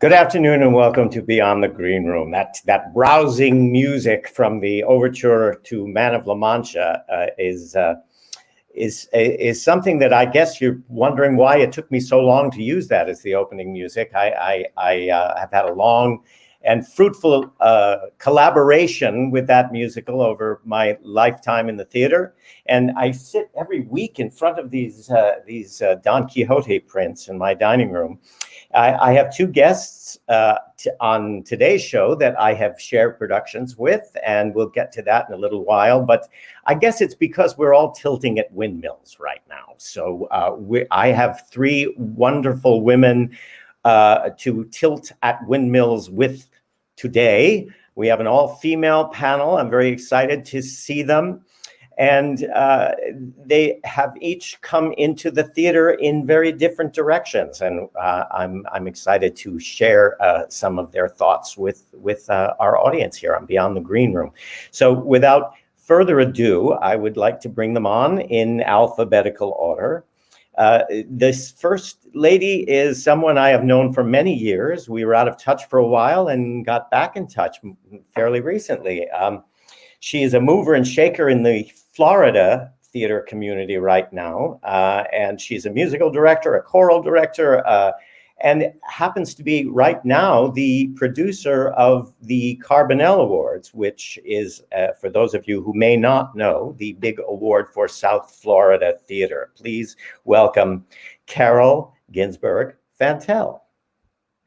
Good afternoon and welcome to Beyond the Green Room. That rousing music from the overture to Man of La Mancha is something that I guess you're wondering why it took me so long to use that as the opening music. I have had a long and fruitful collaboration with that musical over my lifetime in the theater, and I sit every week in front of these Don Quixote prints in my dining room. I have two guests on today's show that I have shared productions with, and we'll get to that in a little while. But I guess it's because we're all tilting at windmills right now. So I have three wonderful women to tilt at windmills with today. We have an all-female panel. I'm very excited to see them. And they have each come into the theater in very different directions, and I'm excited to share some of their thoughts with our audience here on Beyond the Green Room. So, without further ado, I would like to bring them on in alphabetical order. This first lady is someone I have known for many years. We were out of touch for a while and got back in touch fairly recently. She is a mover and shaker in the Florida theater community right now, and she's a musical director, a choral director, and happens to be right now the producer of the Carbonell Awards, which is, for those of you who may not know, the big award for South Florida theater. Please welcome Caryl Ginsburg Fantel.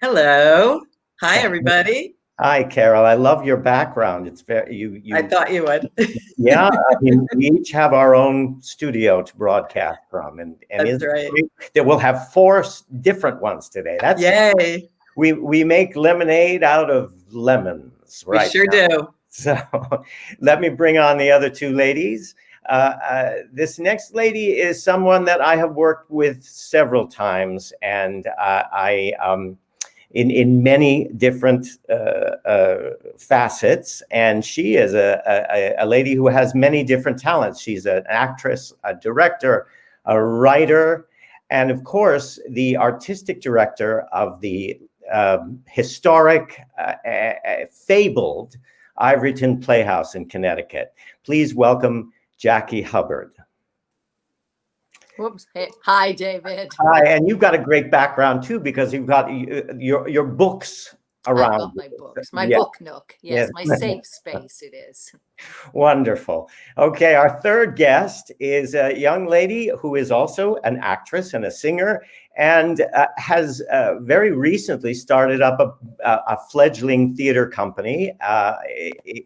Hello. Hi, everybody. Hi, Caryl. I love your background. It's very you. I thought you would. Yeah, I mean, we each have our own studio to broadcast from, and That's right. That we'll have four different ones today. That's yay. We make lemonade out of lemons, right? We sure do. So, let me bring on the other two ladies. This next lady is someone that I have worked with several times, and in many different facets, and she is a lady who has many different talents. She's an actress, a director, a writer, and of course the artistic director of the historic, fabled Ivoryton Playhouse in Connecticut. Please welcome Jackie Hubbard. Whoops. Hey. Hi, David. Hi, and you've got a great background too, because you've got your books around. I've got my books, my book nook. Yes, my safe space it is. Wonderful. Okay, our third guest is a young lady who is also an actress and a singer, and has very recently started up a fledgling theater company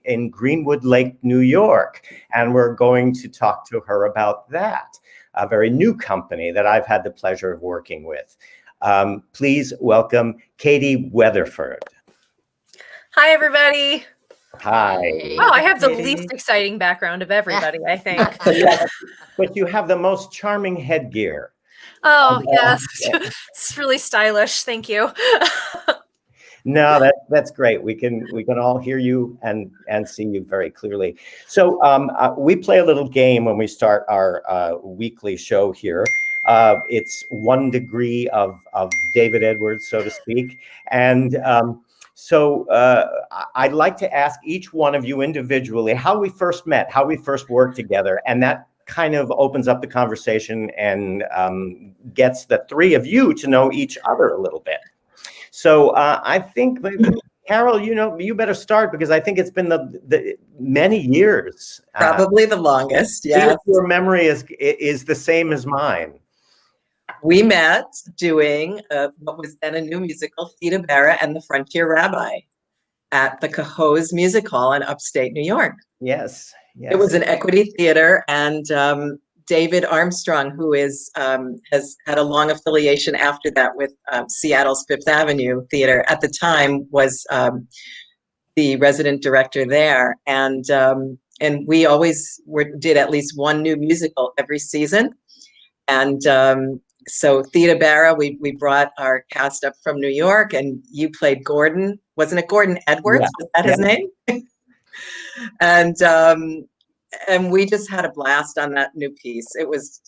in Greenwood Lake, New York, and we're going to talk to her about that. A very new company that I've had the pleasure of working with. Please welcome Katie Weatherford. Hi, everybody. Hi. Oh, I have the least exciting background of everybody, I think. But you have the most charming headgear. Oh, yes. It's really stylish. Thank you. No, that's great. We can all hear you and see you very clearly. So we play a little game when we start our weekly show here. It's 1 degree of David Edwards, so to speak. And so I'd like to ask each one of you individually how we first met, how we first worked together, and that kind of opens up the conversation and gets the three of you to know each other a little bit. So I think, Caryl, you better start, because I think it's been the many years. Probably the longest, yes. Your memory is the same as mine. We met doing what was then a new musical, Theda Bara and the Frontier Rabbi, at the Cahoes Music Hall in upstate New York. Yes. It was an equity theater, and David Armstrong, who has had a long affiliation after that with Seattle's Fifth Avenue Theater, at the time was the resident director there, and we always did at least one new musical every season, and so Theda Bara, we brought our cast up from New York, and you played Gordon. Wasn't it Gordon Edwards? Yeah. Was that his name? And and we just had a blast on that new piece. It was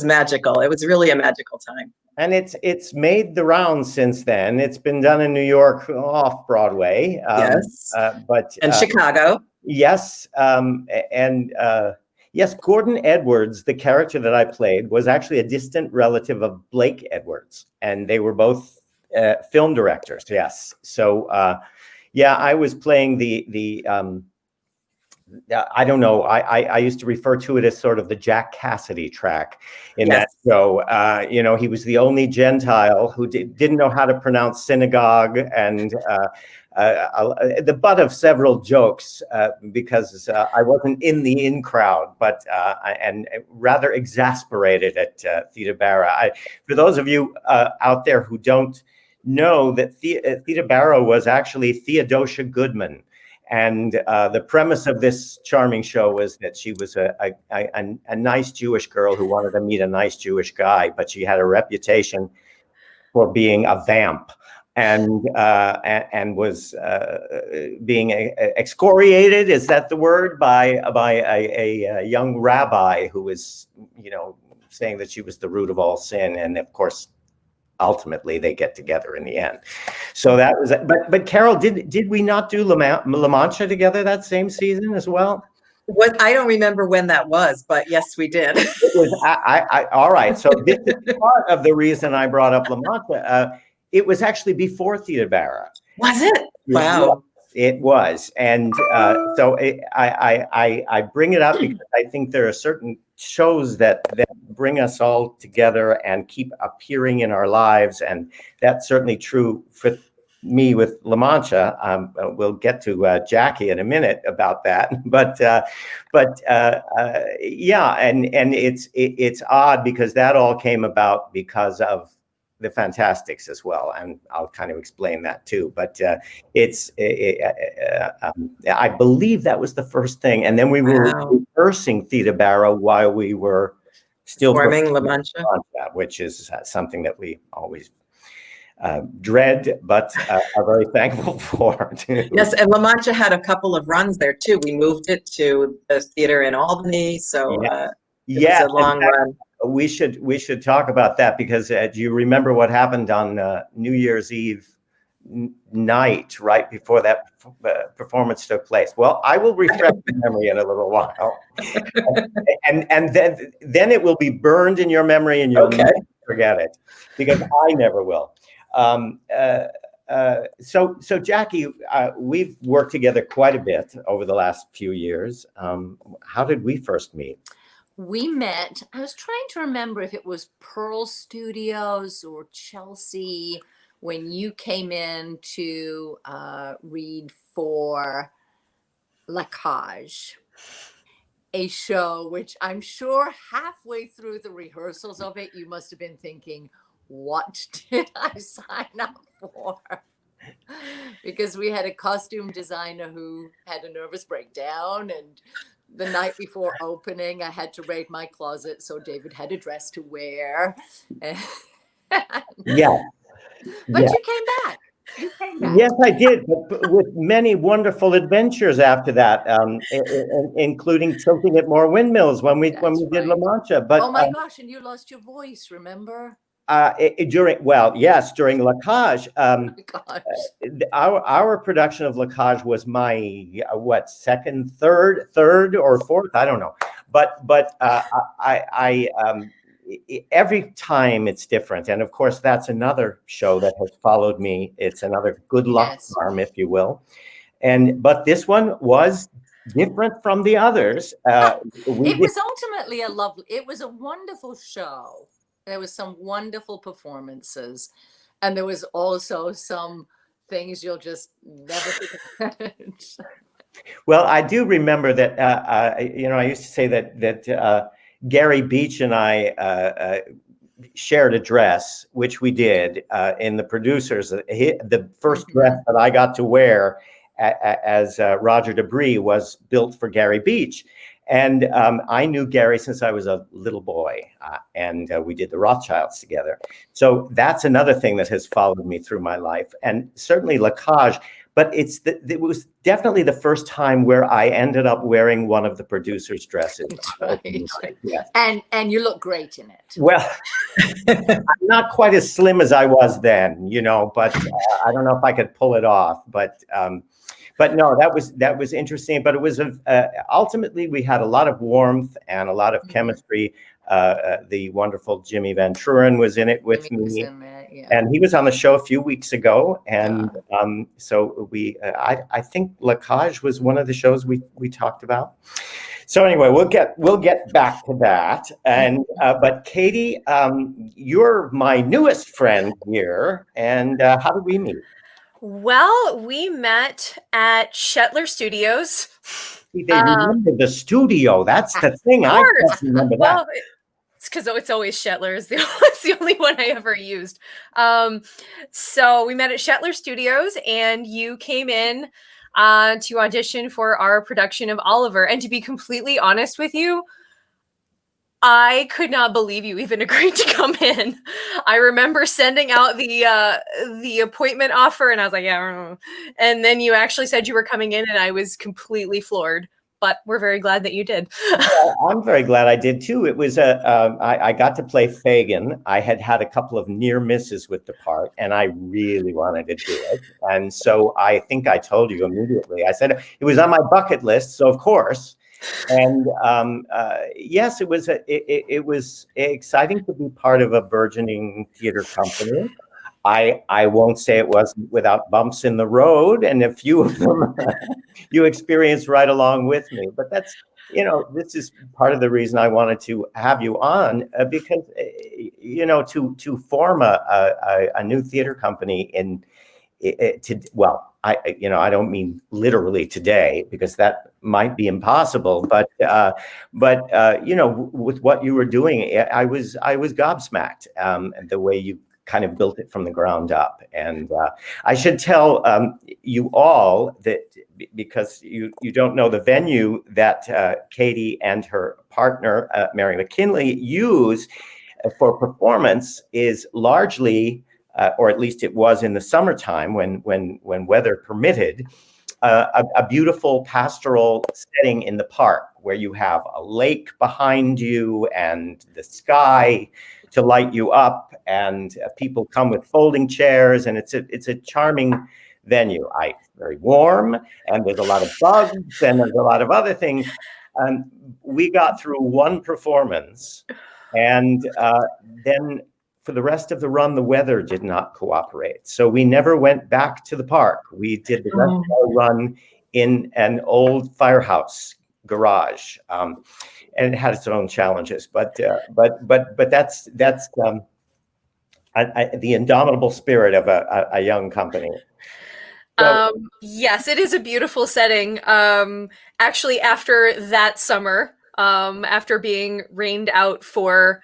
magical. It was really a magical time. And it's made the rounds since then. It's been done in New York off-Broadway. Yes. But and Chicago. Yes. Yes, Gordon Edwards, the character that I played, was actually a distant relative of Blake Edwards. And they were both film directors. Yes. So, yeah, I was playing I don't know. I used to refer to it as sort of the Jack Cassidy track in that show. You know, he was the only Gentile who didn't know how to pronounce synagogue, and the butt of several jokes because I wasn't in the in crowd, but and rather exasperated at Theda Bara. For those of you out there who don't know, that Theda Bara was actually Theodosia Goodman. And the premise of this charming show was that she was a nice Jewish girl who wanted to meet a nice Jewish guy, but she had a reputation for being a vamp, and was being excoriated. Is that the word? By a young rabbi who was, you know, saying that she was the root of all sin, and of course, ultimately they get together in the end. So that was, but Caryl, did we not do La Mancha together that same season as well? What, I don't remember when that was, but yes, we did. It was, all right. So this is part of the reason I brought up La Mancha. It was actually before Theda Bara. Was it? Wow. It was. And so I bring it up because I think there are certain shows that bring us all together and keep appearing in our lives. And that's certainly true for me with La Mancha. We'll get to Jackie in a minute about that. But yeah, and it's odd because that all came about because of the Fantastics as well, and I'll kind of explain that too. But I believe that was the first thing, and then we were rehearsing Theda Bara while we were still performing La Mancha, which is something that we always dread, but are very thankful for. Yes, and La Mancha had a couple of runs there too. We moved it to the theater in Albany, so it was a long run. We should talk about that because do you remember what happened on New Year's Eve night right before that performance took place? Well, I will refresh your memory in a little while, and then it will be burned in your memory and you'll never forget it, because I never will. So Jackie, we've worked together quite a bit over the last few years. How did we first meet? We met, I was trying to remember if it was Pearl Studios or Chelsea, when you came in to read for La Cage, a show which I'm sure halfway through the rehearsals of it, you must have been thinking, what did I sign up for? Because we had a costume designer who had a nervous breakdown, and the night before opening, I had to raid my closet so David had a dress to wear. Yeah. But you came back. You came back. Yes, I did, but with many wonderful adventures after that, including tilting at more windmills when we did La Mancha. But oh my gosh, and you lost your voice, remember? During La Cage. Our production of La Cage was my second, third or fourth, I don't know, but every time it's different, and of course that's another show that has followed me. It's another good luck charm, if you will, but this one was different from the others. It was ultimately it was a wonderful show. There was some wonderful performances, and there was also some things you'll just never forget. Well, I do remember that, I used to say that Gary Beach and I shared a dress, which we did in the producers. The first dress that I got to wear as Roger Debris was built for Gary Beach. And I knew Gary since I was a little boy, and we did the Rothschilds together. So that's another thing that has followed me through my life, and certainly La Cage. but it was definitely the first time where I ended up wearing one of the producer's dresses. Right. Yes. And you look great in it. Well, I'm not quite as slim as I was then, but I don't know if I could pull it off. But no, that was interesting. But it was ultimately we had a lot of warmth and a lot of chemistry. The wonderful Jimmy Van Truren was in it with me, and he was on the show a few weeks ago. And so I think La Cage was one of the shows we talked about. So anyway, we'll get back to that. And but Katie, you're my newest friend here, and how did we meet? Well, we met at Shetler Studios. They remember the studio. That's the thing. Of I course. can't remember that. Well, it's because it's always Shetler. It's the only one I ever used. So we met at Shetler Studios, and you came in to audition for our production of Oliver. And to be completely honest with you, I could not believe you even agreed to come in. I remember sending out the appointment offer, and I was like, yeah. And then you actually said you were coming in, and I was completely floored. But we're very glad that you did. I'm very glad I did too. It was I got to play Fagin. I had a couple of near misses with the part, and I really wanted to do it. And so I think I told you immediately. I said it was on my bucket list, so of course. And yes, it was exciting to be part of a burgeoning theater company. I won't say it wasn't without bumps in the road, and a few of them you experienced right along with me. But that's, this is part of the reason I wanted to have you on, because to form a new theater company I don't mean literally today, because that might be impossible, but with what you were doing, I was gobsmacked, the way you kind of built it from the ground up. And I should tell you all that, because you don't know, the venue that Katie and her partner, Mary McKinley, use for performance is largely, or at least it was in the summertime when weather permitted, a beautiful pastoral setting in the park where you have a lake behind you and the sky to light you up, and people come with folding chairs, and it's a charming venue. Very warm, and there's a lot of bugs, and there's a lot of other things. We got through one performance, and then for the rest of the run, the weather did not cooperate. So we never went back to the park. We did the rest of our run in an old firehouse garage, and it had its own challenges. But that's the indomitable spirit of a young company. So, yes, it is a beautiful setting. Actually, after that summer, after being rained out for,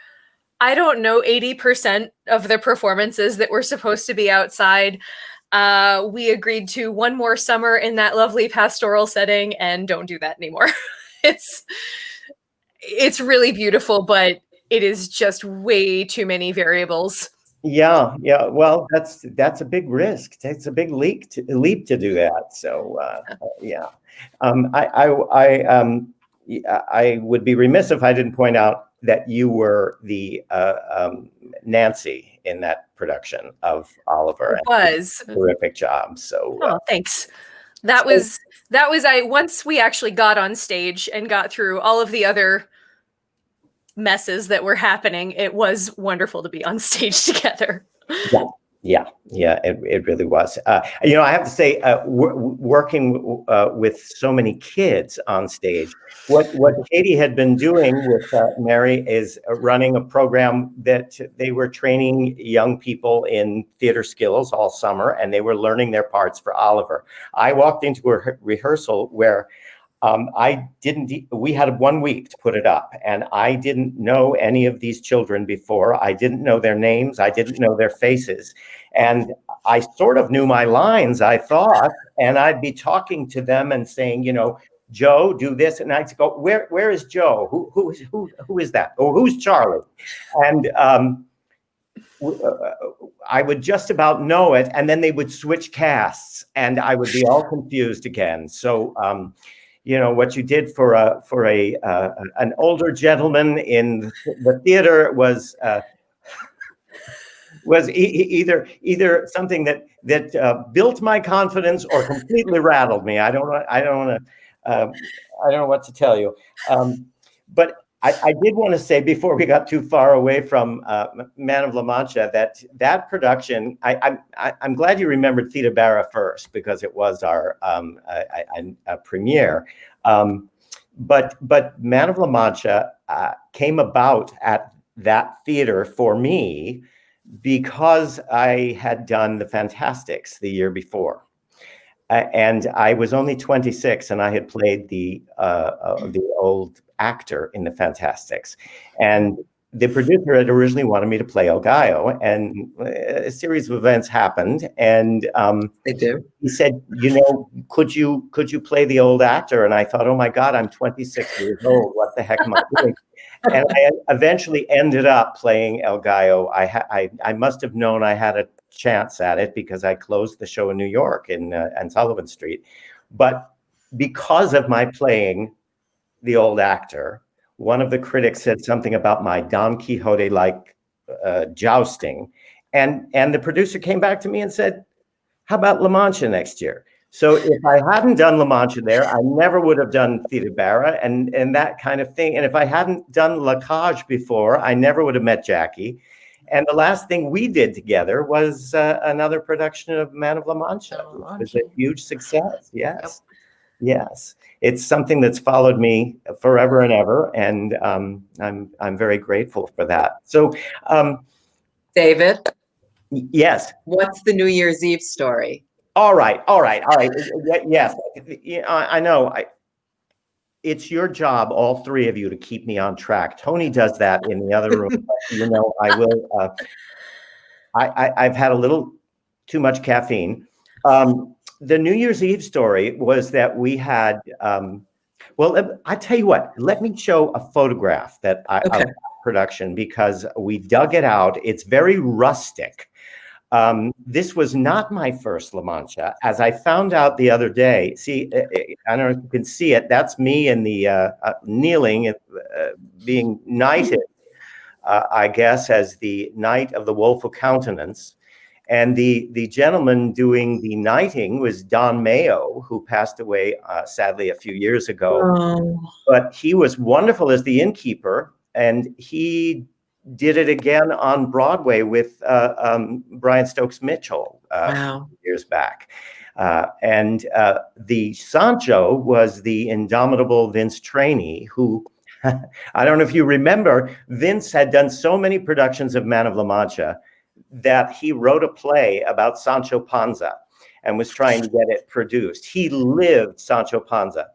I don't know, 80% of the performances that were supposed to be outside, we agreed to one more summer in that lovely pastoral setting, and don't do that anymore. It's really beautiful, but it is just way too many variables. Yeah. Well, that's a big risk. It's a big leap to do that. So yeah, I would be remiss if I didn't point out that you were the Nancy in that production of Oliver. It was a terrific job. So thanks. That was once we actually got on stage and got through all of the other messes that were happening, it was wonderful to be on stage together. Yeah, it really was. I have to say, working with so many kids on stage, what Katie had been doing with Mary is running a program that they were training young people in theater skills all summer, and they were learning their parts for Oliver. I walked into a rehearsal where we had 1 week to put it up, and I didn't know any of these children before. I didn't know their names. I didn't know their faces. And I sort of knew my lines, I thought, and I'd be talking to them and saying, Joe, do this. And I'd go, where is Joe? Who is that? Or who's Charlie? And I would just about know it, and then they would switch casts, and I would be all confused again. So, you know, what you did for an older gentleman in the theater was either something that built my confidence or completely rattled me. I don't know what to tell you. But I did want to say, before we got too far away from Man of La Mancha, that production, I'm glad you remembered Theda Bara first, because it was our premiere. But Man of La Mancha came about at that theater for me because I had done the Fantastics the year before. And I was only 26, and I had played the old actor in the Fantastics. And the producer had originally wanted me to play El Gallo, and a series of events happened. And They do. he said, you know, could you play the old actor? And I thought, oh my God, I'm 26 years old. What the heck am I doing? And I eventually ended up playing El Gallo. I must have known I had a chance at it because I closed the show in New York in Sullivan Street. But because of my playing the old actor, one of the critics said something about my Don Quixote-like jousting. And the producer came back to me and said, how about La Mancha next year? So if I hadn't done La Mancha there, I never would have done Theda Bara and that kind of thing. And if I hadn't done La Cage before, I never would have met Jackie. And the last thing we did together was another production of Man of La Mancha. It was a huge success. Yes. Yep. Yes. It's something that's followed me forever and ever. And I'm very grateful for that. So, David. Yes. What's the New Year's Eve story? All right. Yes, I know. It's your job, all three of you, to keep me on track. Tony does that in the other room. You know, I will. I've had a little too much caffeine. The New Year's Eve story was that we had. Well, I tell you what. Let me show a photograph that of production, because we dug it out. It's very rustic. This was not my first La Mancha, as I found out the other day. See, I don't know if you can see it. That's me in the kneeling, being knighted, I guess, as the Knight of the Woeful Countenance. And the gentleman doing the knighting was Don Mayo, who passed away, sadly, a few years ago. Oh. But he was wonderful as the innkeeper, and he did it again on Broadway with Brian Stokes Mitchell years back. And the Sancho was the indomitable Vince Trainee, who, I don't know if you remember, Vince had done so many productions of Man of La Mancha that he wrote a play about Sancho Panza and was trying to get it produced. He lived Sancho Panza.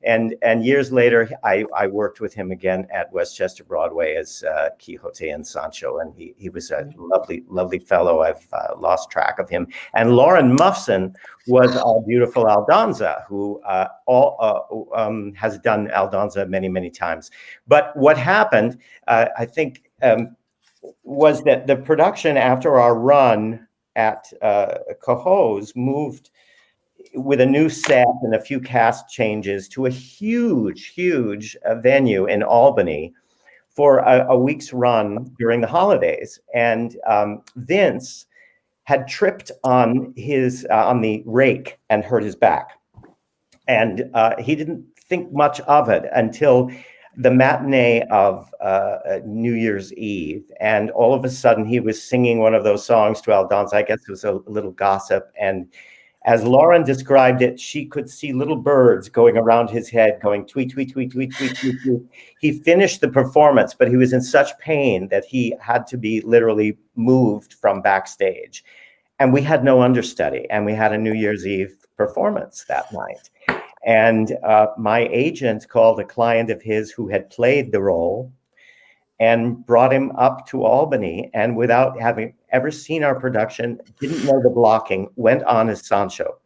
And years later, I worked with him again at Westchester Broadway as Quixote and Sancho, and he was a lovely, lovely fellow. I've lost track of him. And Lauren Muffson was our beautiful Aldonza, who has done Aldonza many, many times. But what happened, I think, was that the production after our run at Cohoes moved with a new set and a few cast changes to a huge venue in Albany for a week's run during the holidays. And Vince had tripped on the rake and hurt his back. And he didn't think much of it until the matinee of New Year's Eve. And all of a sudden he was singing one of those songs to Aldonza. I guess it was a little gossip. And as Lauren described it, she could see little birds going around his head, going tweet, tweet, tweet, tweet, tweet, tweet, tweet. He finished the performance, but he was in such pain that he had to be literally moved from backstage. And we had no understudy, and we had a New Year's Eve performance that night. And my agent called a client of his who had played the role and brought him up to Albany, and without having ever seen our production, didn't know the blocking, went on as Sancho.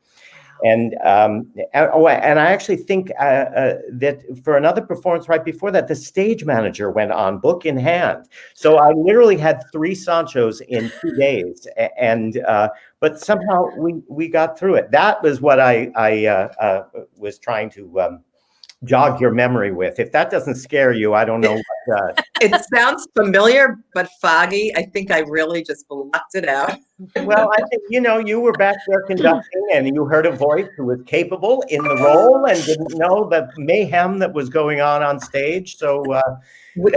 And I actually think that for another performance right before that, the stage manager went on, book in hand. So I literally had 3 Sanchos in 2 days, but somehow we got through it. That was what I was trying to jog your memory with. If that doesn't scare you, I don't know what does. It sounds familiar, but foggy. I think I really just blocked it out. Well, I think, you were back there conducting and you heard a voice who was capable in the role and didn't know the mayhem that was going on stage. So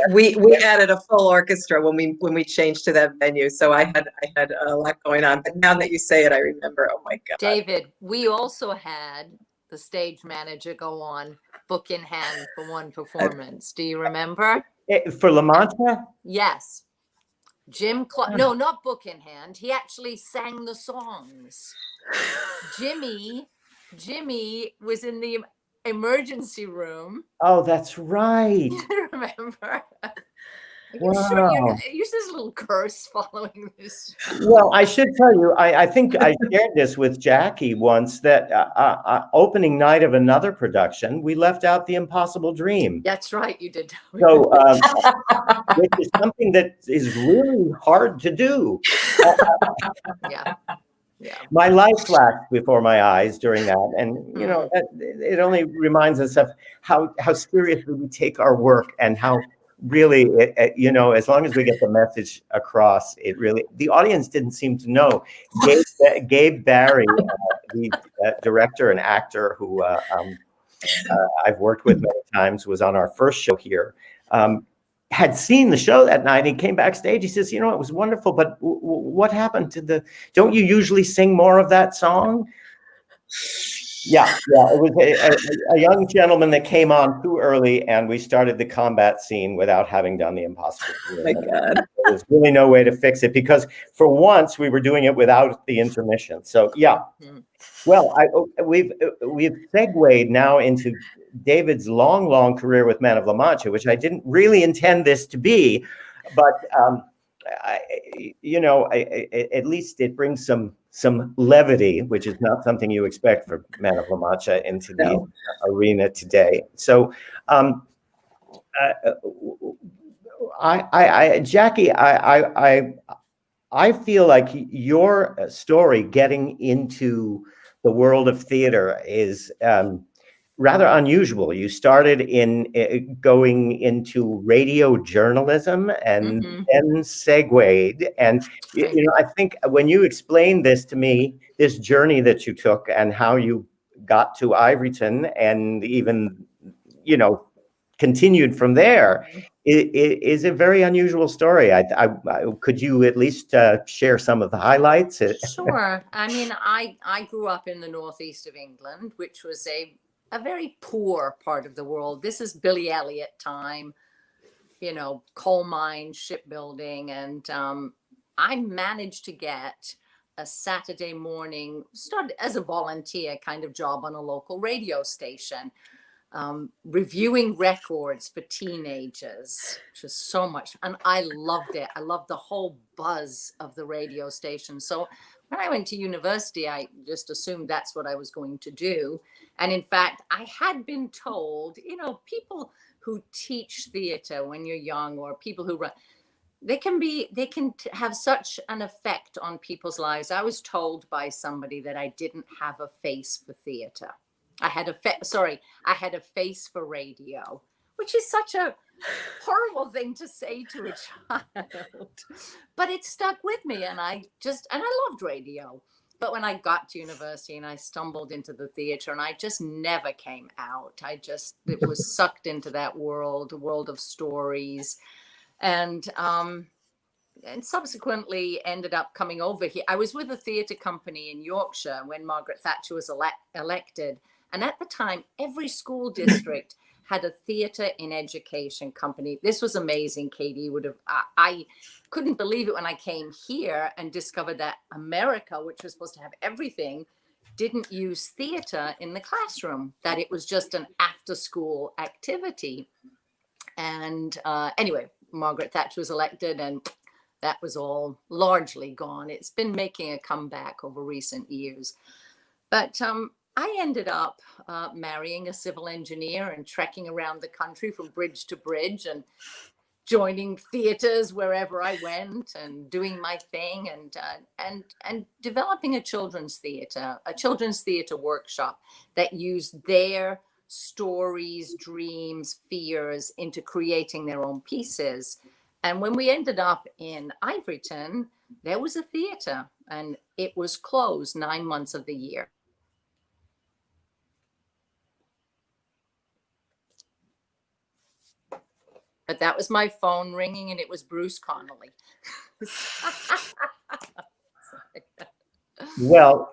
we added a full orchestra when we changed to that venue. So I had a lot going on. But now that you say it, I remember. Oh my God. David, we also had the stage manager go on, book in hand, for one performance. Do you remember? For La Mancha? Yes. Jim Clark. No, not book in hand. He actually sang the songs. Jimmy was in the emergency room. Oh, that's right. You remember? Wow. Sure there's a little curse following this. Well, I should tell you, I think I shared this with Jackie once, that opening night of another production, we left out The Impossible Dream. That's right, you did. So, which is something that is really hard to do. Yeah. My life flashed before my eyes during that, and it only reminds us of how seriously we take our work, and how really, as long as we get the message across, the audience didn't seem to know. Gabe Barry, the director and actor who I've worked with many times, was on our first show here. Had seen the show that night. He came backstage. He says, it was wonderful, but what happened to don't you usually sing more of that song? Yeah. It was a young gentleman that came on too early, and we started the combat scene without having done The Impossible. Oh my God. There's really no way to fix it, because for once we were doing it without the intermission. So yeah. Well, we've segued now into David's long career with Man of La Mancha, which I didn't really intend this to be, but at least it brings some levity, which is not something you expect for Man of La Mancha, into the arena today. So, Jackie, I feel like your story getting into the world of theater is rather unusual. You started in going into radio journalism, and then segued. And I think when you explained this to me, this journey that you took and how you got to Ivoryton, and even continued from there, it is a very unusual story. Could you at least share some of the highlights? Sure. I mean, I grew up in the northeast of England, which was a very poor part of the world. This is Billy Elliot time, coal mines, shipbuilding. And I managed to get a Saturday morning, started as a volunteer kind of job on a local radio station, reviewing records for teenagers, which was so much. And I loved it. I loved the whole buzz of the radio station. So when I went to university, I just assumed that's what I was going to do. And in fact, I had been told, people who teach theater when you're young, or people who run, they can have such an effect on people's lives. I was told by somebody that I didn't have a face for theater. I had a face for radio, which is such a horrible thing to say to a child, but it stuck with me, and I loved radio. But when I got to university and I stumbled into the theater, and I just never came out. It was sucked into that world, a world of stories, and subsequently ended up coming over here. I was with a theater company in Yorkshire when Margaret Thatcher was elected. And at the time, every school district had a theater in education company. This was amazing, Katie. I couldn't believe it when I came here and discovered that America, which was supposed to have everything, didn't use theater in the classroom, that it was just an after-school activity. And anyway, Margaret Thatcher was elected, and that was all largely gone. It's been making a comeback over recent years. But I ended up marrying a civil engineer and trekking around the country from bridge to bridge and joining theaters wherever I went and doing my thing and developing a children's theater workshop that used their stories, dreams, fears into creating their own pieces. And when we ended up in Ivoryton, there was a theater and it was closed 9 months of the year. But that was my phone ringing and it was Bruce Connolly. Well,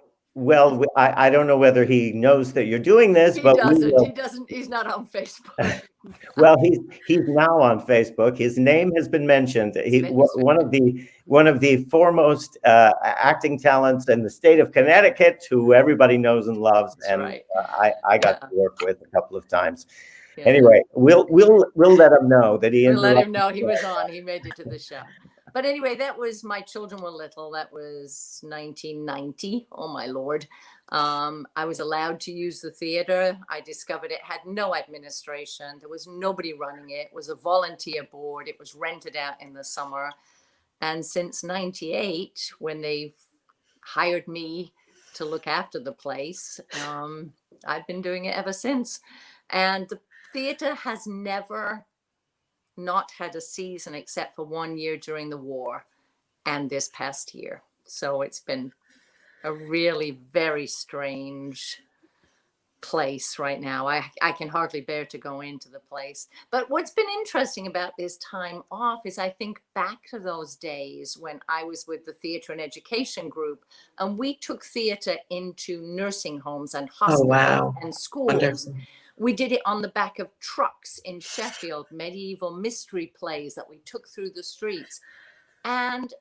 I don't know whether he knows that you're doing this, He but doesn't, he's not on Facebook. well, he's now on Facebook. His name has been mentioned. One of the foremost acting talents in the state of Connecticut, who everybody knows and loves. That's and right. I got to work with a couple of times. Yeah. Anyway, we'll let him know that he. We'll let him know he was on. He made it to the show. But anyway, that was, my children were little. That was 1990. Oh my Lord. I was allowed to use the theater. I discovered it had no administration. There was nobody running it. It was a volunteer board. It was rented out in the summer. And since 98, when they hired me to look after the place, I've been doing it ever since. And the theater has never not had a season except for 1 year during the war and this past year. So it's been a really very strange place right now. I can hardly bear to go into the place. But what's been interesting about this time off is I think back to those days when I was with the theater and education group, and we took theater into nursing homes and hospitals and schools. Wonderful. We did it on the back of trucks in Sheffield, medieval mystery plays that we took through the streets. And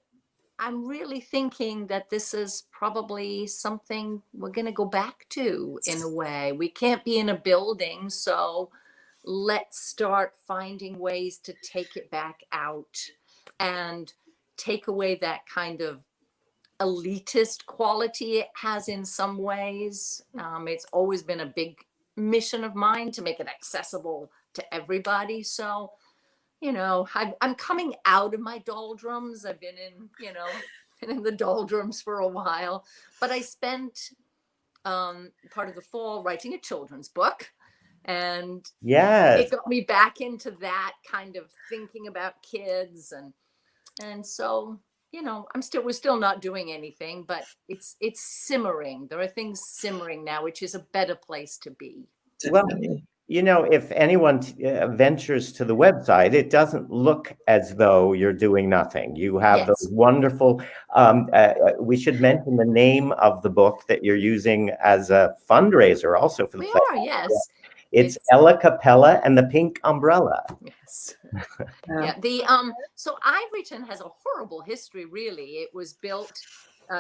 I'm really thinking that this is probably something we're going to go back to in a way. We can't be in a building, so let's start finding ways to take it back out and take away that kind of elitist quality it has in some ways. It's always been a big mission of mine to make it accessible to everybody. So, you know, I'm coming out of my doldrums. I've been in the doldrums for a while, but I spent part of the fall writing a children's book, and it got me back into that kind of thinking about kids, and so, you know, we're still not doing anything, but it's simmering. There are things simmering now, which is a better place to be. Definitely. Well, you know, if anyone ventures to the website, it doesn't look as though you're doing nothing. You have those wonderful, we should mention the name of the book that you're using as a fundraiser also for the We play. are, yes. It's Ella Capella and the Pink Umbrella. Yes. Yeah. So Ivoryton has a horrible history, really. It was built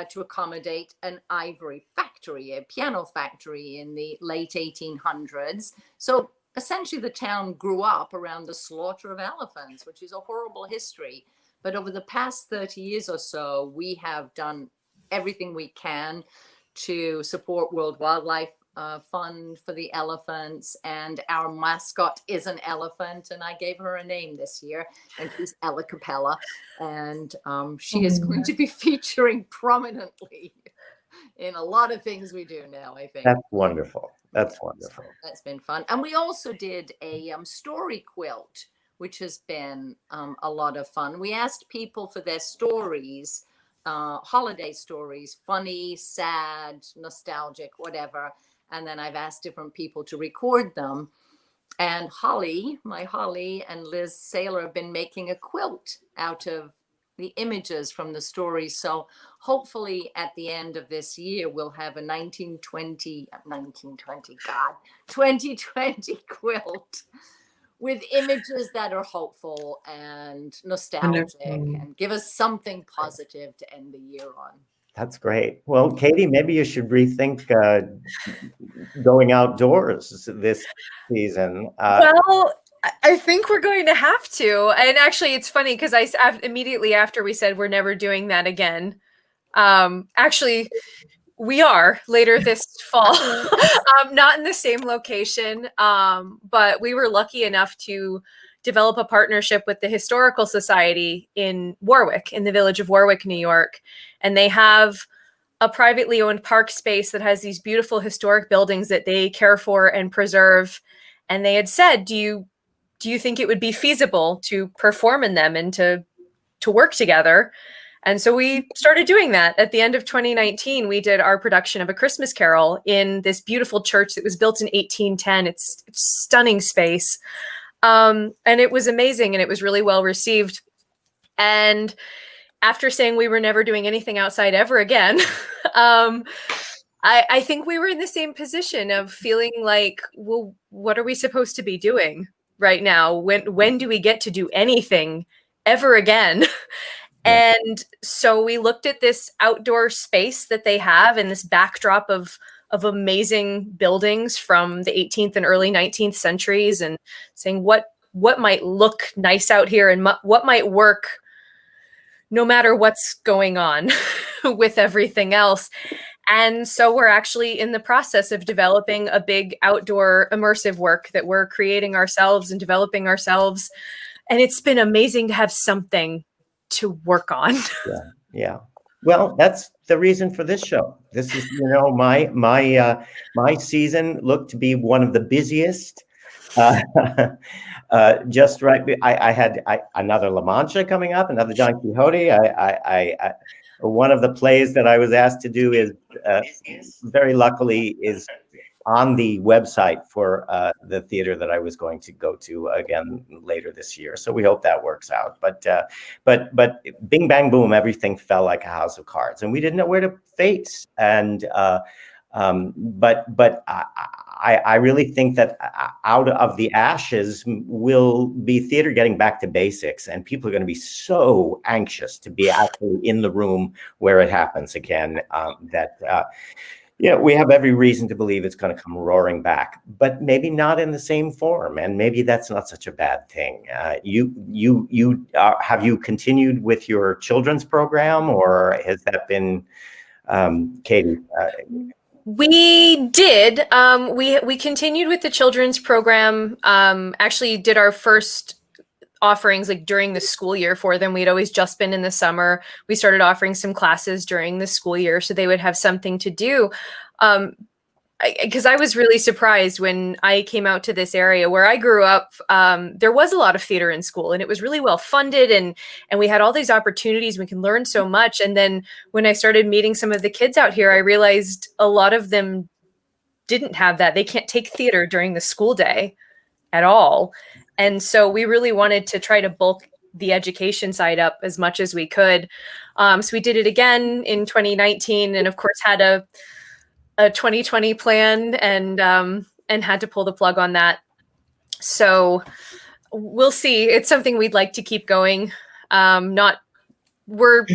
to accommodate an ivory factory, a piano factory in the late 1800s. So essentially the town grew up around the slaughter of elephants, which is a horrible history. But over the past 30 years or so, we have done everything we can to support World Wildlife Fund for the elephants, and our mascot is an elephant, and I gave her a name this year, and she's Ella Capella, and she is going to be featuring prominently in a lot of things we do now, I think. That's wonderful. That's wonderful. That's been fun. And we also did a story quilt, which has been a lot of fun. We asked people for their stories, holiday stories, funny, sad, nostalgic, whatever. And then I've asked different people to record them. And my Holly and Liz Saylor have been making a quilt out of the images from the stories. So hopefully at the end of this year, we'll have a 2020 quilt with images that are hopeful and nostalgic and give us something positive to end the year on. That's great. Well, Katie, maybe you should rethink going outdoors this season. Well, I think we're going to have to. And actually, it's funny because immediately after we said we're never doing that again, actually, We are later this fall, not in the same location, but we were lucky enough to develop a partnership with the Historical Society in Warwick, in the village of Warwick, New York. And they have a privately owned park space that has these beautiful historic buildings that they care for and preserve. And they had said, do you think it would be feasible to perform in them and to work together? And so we started doing that. At the end of 2019, we did our production of A Christmas Carol in this beautiful church that was built in 1810. It's stunning space. And it was amazing, and it was really well received. And after saying we were never doing anything outside ever again, I think we were in the same position of feeling like, well, what are we supposed to be doing right now? When do we get to do anything ever again? And so we looked at this outdoor space that they have and this backdrop of amazing buildings from the 18th and early 19th centuries, and saying what might look nice out here and what might work no matter what's going on with everything else. And so we're actually in the process of developing a big outdoor immersive work that we're creating ourselves and developing ourselves. And it's been amazing to have something to work on. Yeah. Well, that's the reason for this show. This is, my season looked to be one of the busiest. Just right. I had another La Mancha coming up, another Don Quixote. One of the plays that I was asked to do is very luckily is on the website for the theater that I was going to go to again later this year. So we hope that works out. But bing, bang, boom, everything fell like a house of cards, and we didn't know where to face. And but I really think that out of the ashes will be theater getting back to basics, and people are going to be so anxious to be actually in the room where it happens again, we have every reason to believe it's going to come roaring back, but maybe not in the same form, and maybe that's not such a bad thing. Have you continued with your children's program, or has that been, Katie? We did. We continued with the children's program. Actually, did our first offerings like during the school year for them. We'd always just been in the summer. We started offering some classes during the school year so they would have something to do. Because I was really surprised when I came out to this area where I grew up. There was a lot of theater in school, and it was really well funded, and we had all these opportunities. We can learn so much. And then when I started meeting some of the kids out here, I realized a lot of them didn't have that. They can't take theater during the school day at all. And so we really wanted to try to bulk the education side up as much as we could. So we did it again in 2019, and of course had a 2020 plan, and had to pull the plug on that. So we'll see. It's something we'd like to keep going. We're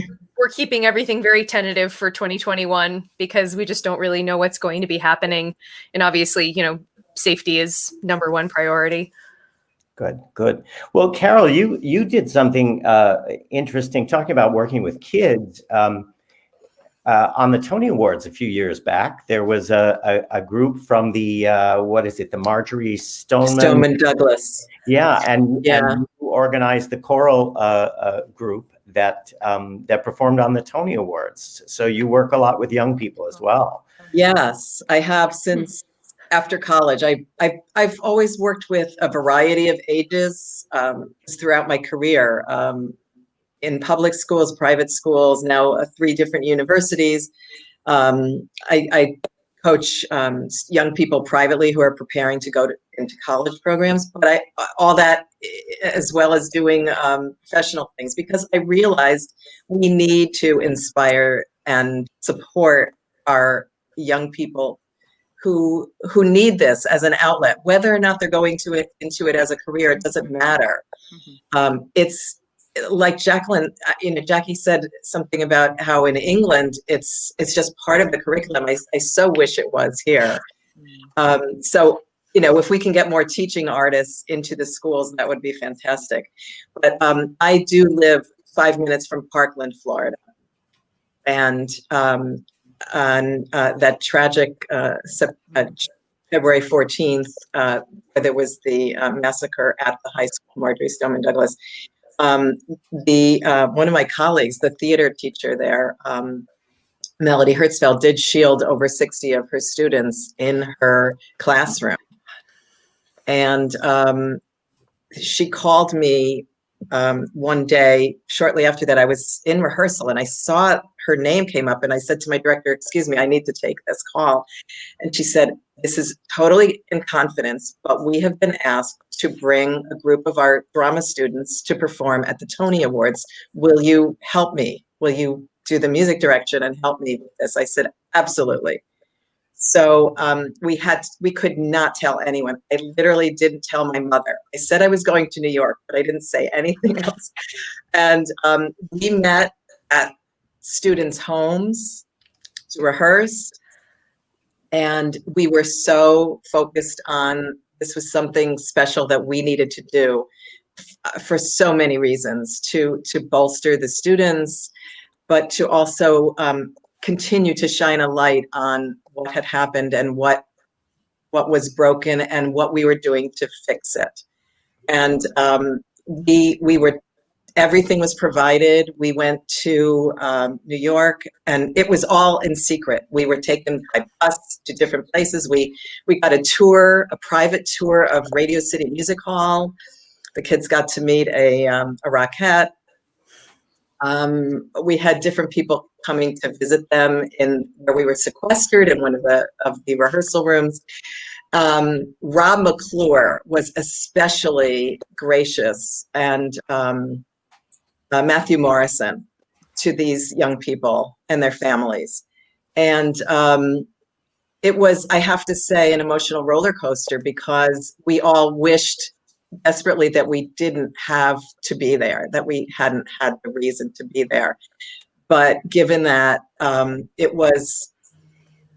keeping everything very tentative for 2021 because we just don't really know what's going to be happening. And obviously, safety is number one priority. Good. Well, Caryl, you did something interesting talking about working with kids. On the Tony Awards a few years back, there was a group from the the Marjorie Stoneman Douglas. Yeah, and you organized the choral group that performed on the Tony Awards. So you work a lot with young people as well. Yes, I have since after college. I've always worked with a variety of ages throughout my career. In public schools, private schools, now 3 different universities. I coach young people privately who are preparing to go into college programs, but all that as well as doing professional things, because I realized we need to inspire and support our young people who need this as an outlet. Whether or not they're going into it as a career, it doesn't matter. It's like Jackie said something about how in England it's just part of the curriculum. I so wish it was here. So if we can get more teaching artists into the schools, that would be fantastic. But I do live 5 minutes from Parkland, Florida, and on that tragic February 14th, where there was the massacre at the high school, Marjorie Stoneman Douglas. One of my colleagues, the theater teacher there, Melody Hertzfeld, did shield over 60 of her students in her classroom. And she called me one day shortly after that. I was in rehearsal and I saw her name came up, and I said to my director, "Excuse me, I need to take this call." And she said, "This is totally in confidence, but we have been asked to bring a group of our drama students to perform at the Tony Awards. Will you help me? Will you do the music direction and help me with this?" I said, "Absolutely." So we could not tell anyone. I literally didn't tell my mother. I said I was going to New York, but I didn't say anything else. And we met at students' homes to rehearse. And we were so focused on this was something special that we needed to do for so many reasons, to bolster the students, but to also continue to shine a light on what had happened and what was broken and what we were doing to fix it. And we were, everything was provided. We went to New York, and it was all in secret. We were taken by bus to different places. We got a tour, a private tour of Radio City Music Hall. The kids got to meet a Rockette. We had different people coming to visit them in where we were sequestered in one of the rehearsal rooms. Rob McClure was especially gracious, and Matthew Morrison, to these young people and their families. And it was, I have to say, an emotional roller coaster, because we all wished desperately that we didn't have to be there, that we hadn't had the reason to be there. But given that, it was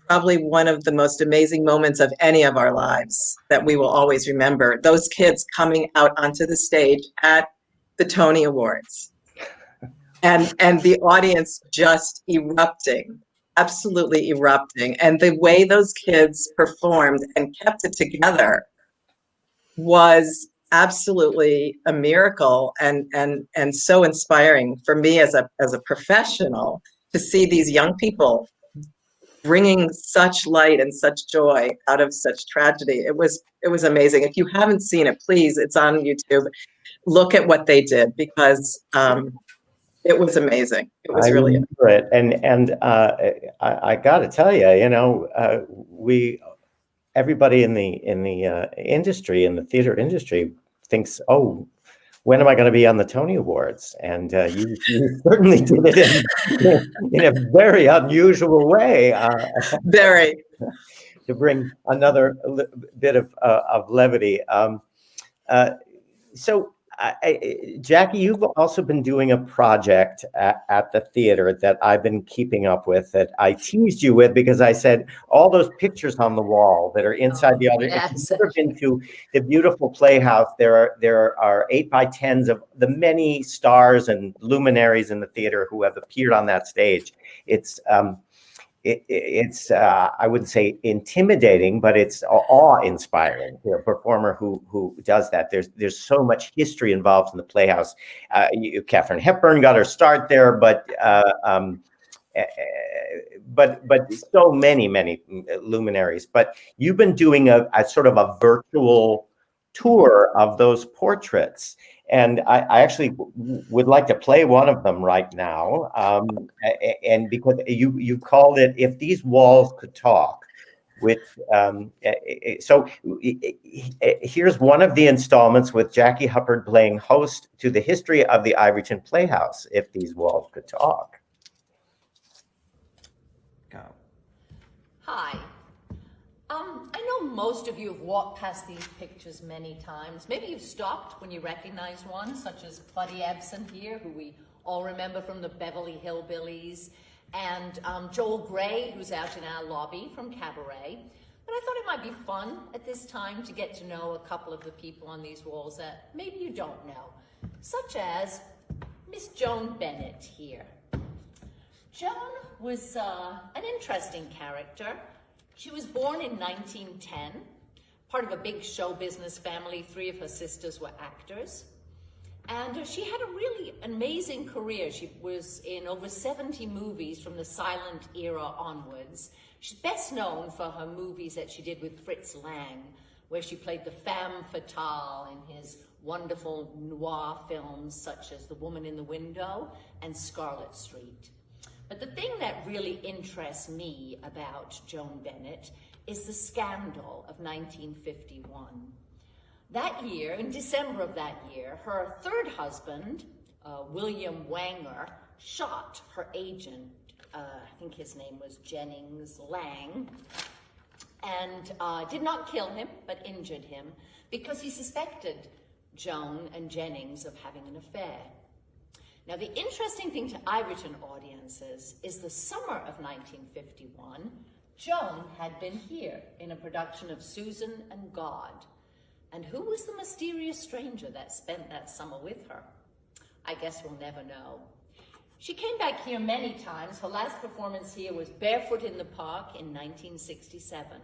probably one of the most amazing moments of any of our lives that we will always remember. Those kids coming out onto the stage at the Tony Awards, and the audience just erupting, absolutely erupting. And the way those kids performed and kept it together was absolutely a miracle, and so inspiring for me as a professional to see these young people bringing such light and such joy out of such tragedy. It was amazing. If you haven't seen it, please, it's on YouTube. Look at what they did, because it was amazing. It was really remember it, and I got to tell you, everybody in the industry, in the theater industry, thinks, "Oh, when am I going to be on the Tony Awards?" And you certainly did it in a very unusual way. very. To bring another bit of levity. So, Jackie, you've also been doing a project at the theater that I've been keeping up with, that I teased you with, because I said all those pictures on the wall that are inside the audience. Yes. If you've never been to the beautiful Playhouse, there are 8x10s of the many stars and luminaries in the theater who have appeared on that stage. It's I wouldn't say intimidating, but it's awe-inspiring. A performer who does that. There's so much history involved in the Playhouse. Katharine Hepburn got her start there, but so many luminaries. But you've been doing a sort of a virtual tour of those portraits. And I actually would like to play one of them right now. And because you called it "If These Walls Could Talk," so here's one of the installments with Jackie Hubbard playing host to the history of the Ivoryton Playhouse, "If These Walls Could Talk." Go. Hi. I know most of you have walked past these pictures many times. Maybe you've stopped when you recognized one, such as Buddy Ebsen here, who we all remember from the Beverly Hillbillies, and Joel Grey, who's out in our lobby from Cabaret. But I thought it might be fun at this time to get to know a couple of the people on these walls that maybe you don't know, such as Miss Joan Bennett here. Joan was an interesting character. She was born in 1910, part of a big show business family. 3 of her sisters were actors. And she had a really amazing career. She was in over 70 movies from the silent era onwards. She's best known for her movies that she did with Fritz Lang, where she played the femme fatale in his wonderful noir films such as The Woman in the Window and Scarlet Street. But the thing that really interests me about Joan Bennett is the scandal of 1951. That year, in December of that year, her 3rd husband, William Wanger, shot her agent, I think his name was Jennings Lang, and did not kill him, but injured him, because he suspected Joan and Jennings of having an affair. Now, the interesting thing to Iverton audiences is the summer of 1951, Joan had been here in a production of Susan and God. And who was the mysterious stranger that spent that summer with her? I guess we'll never know. She came back here many times. Her last performance here was Barefoot in the Park in 1967.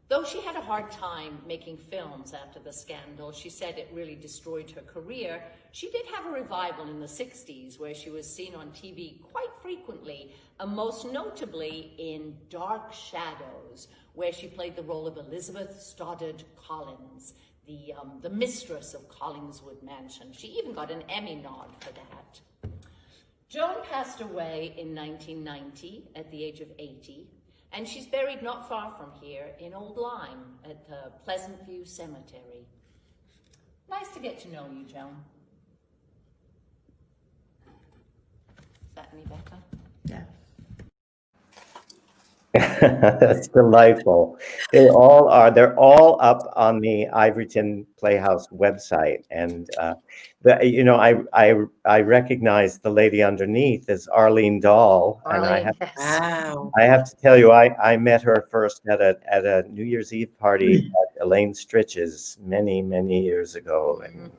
Though she had a hard time making films after the scandal, she said it really destroyed her career, she did have a revival in the 60s where she was seen on TV quite frequently, most notably in Dark Shadows, where she played the role of Elizabeth Stoddard Collins, the mistress of Collingswood Mansion. She even got an Emmy nod for that. Joan passed away in 1990 at the age of 80. And she's buried not far from here in Old Lyme at Pleasant View Cemetery. Nice to get to know you, Joan. Is that any better? Yeah. That's delightful. They all are. They're all up on the Iverton Playhouse website, and I recognize the lady underneath as Arlene Dahl, and Arlene, yes. Wow. I have to tell you, I met her first at a New Year's Eve party at Elaine Stritch's many years ago, and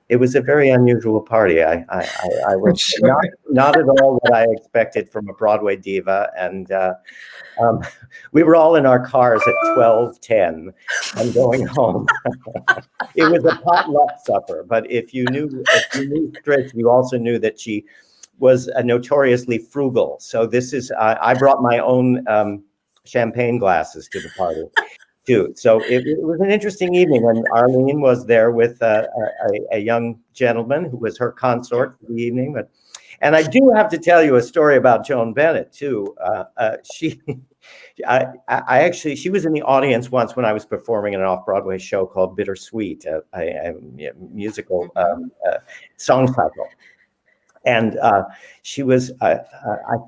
it was a very unusual party. I was Sure. not at all what I expected from a Broadway diva, and we were all in our cars at 12:10 and going home. It was a potluck supper, but if you knew Stritch, you also knew that she was notoriously frugal. So this is I brought my own champagne glasses to the party too. So it was an interesting evening, and Arlene was there with a young gentleman who was her consort for the evening. And I do have to tell you a story about Joan Bennett too. She was in the audience once when I was performing in an off-Broadway show called Bittersweet, a musical song cycle. And she was, I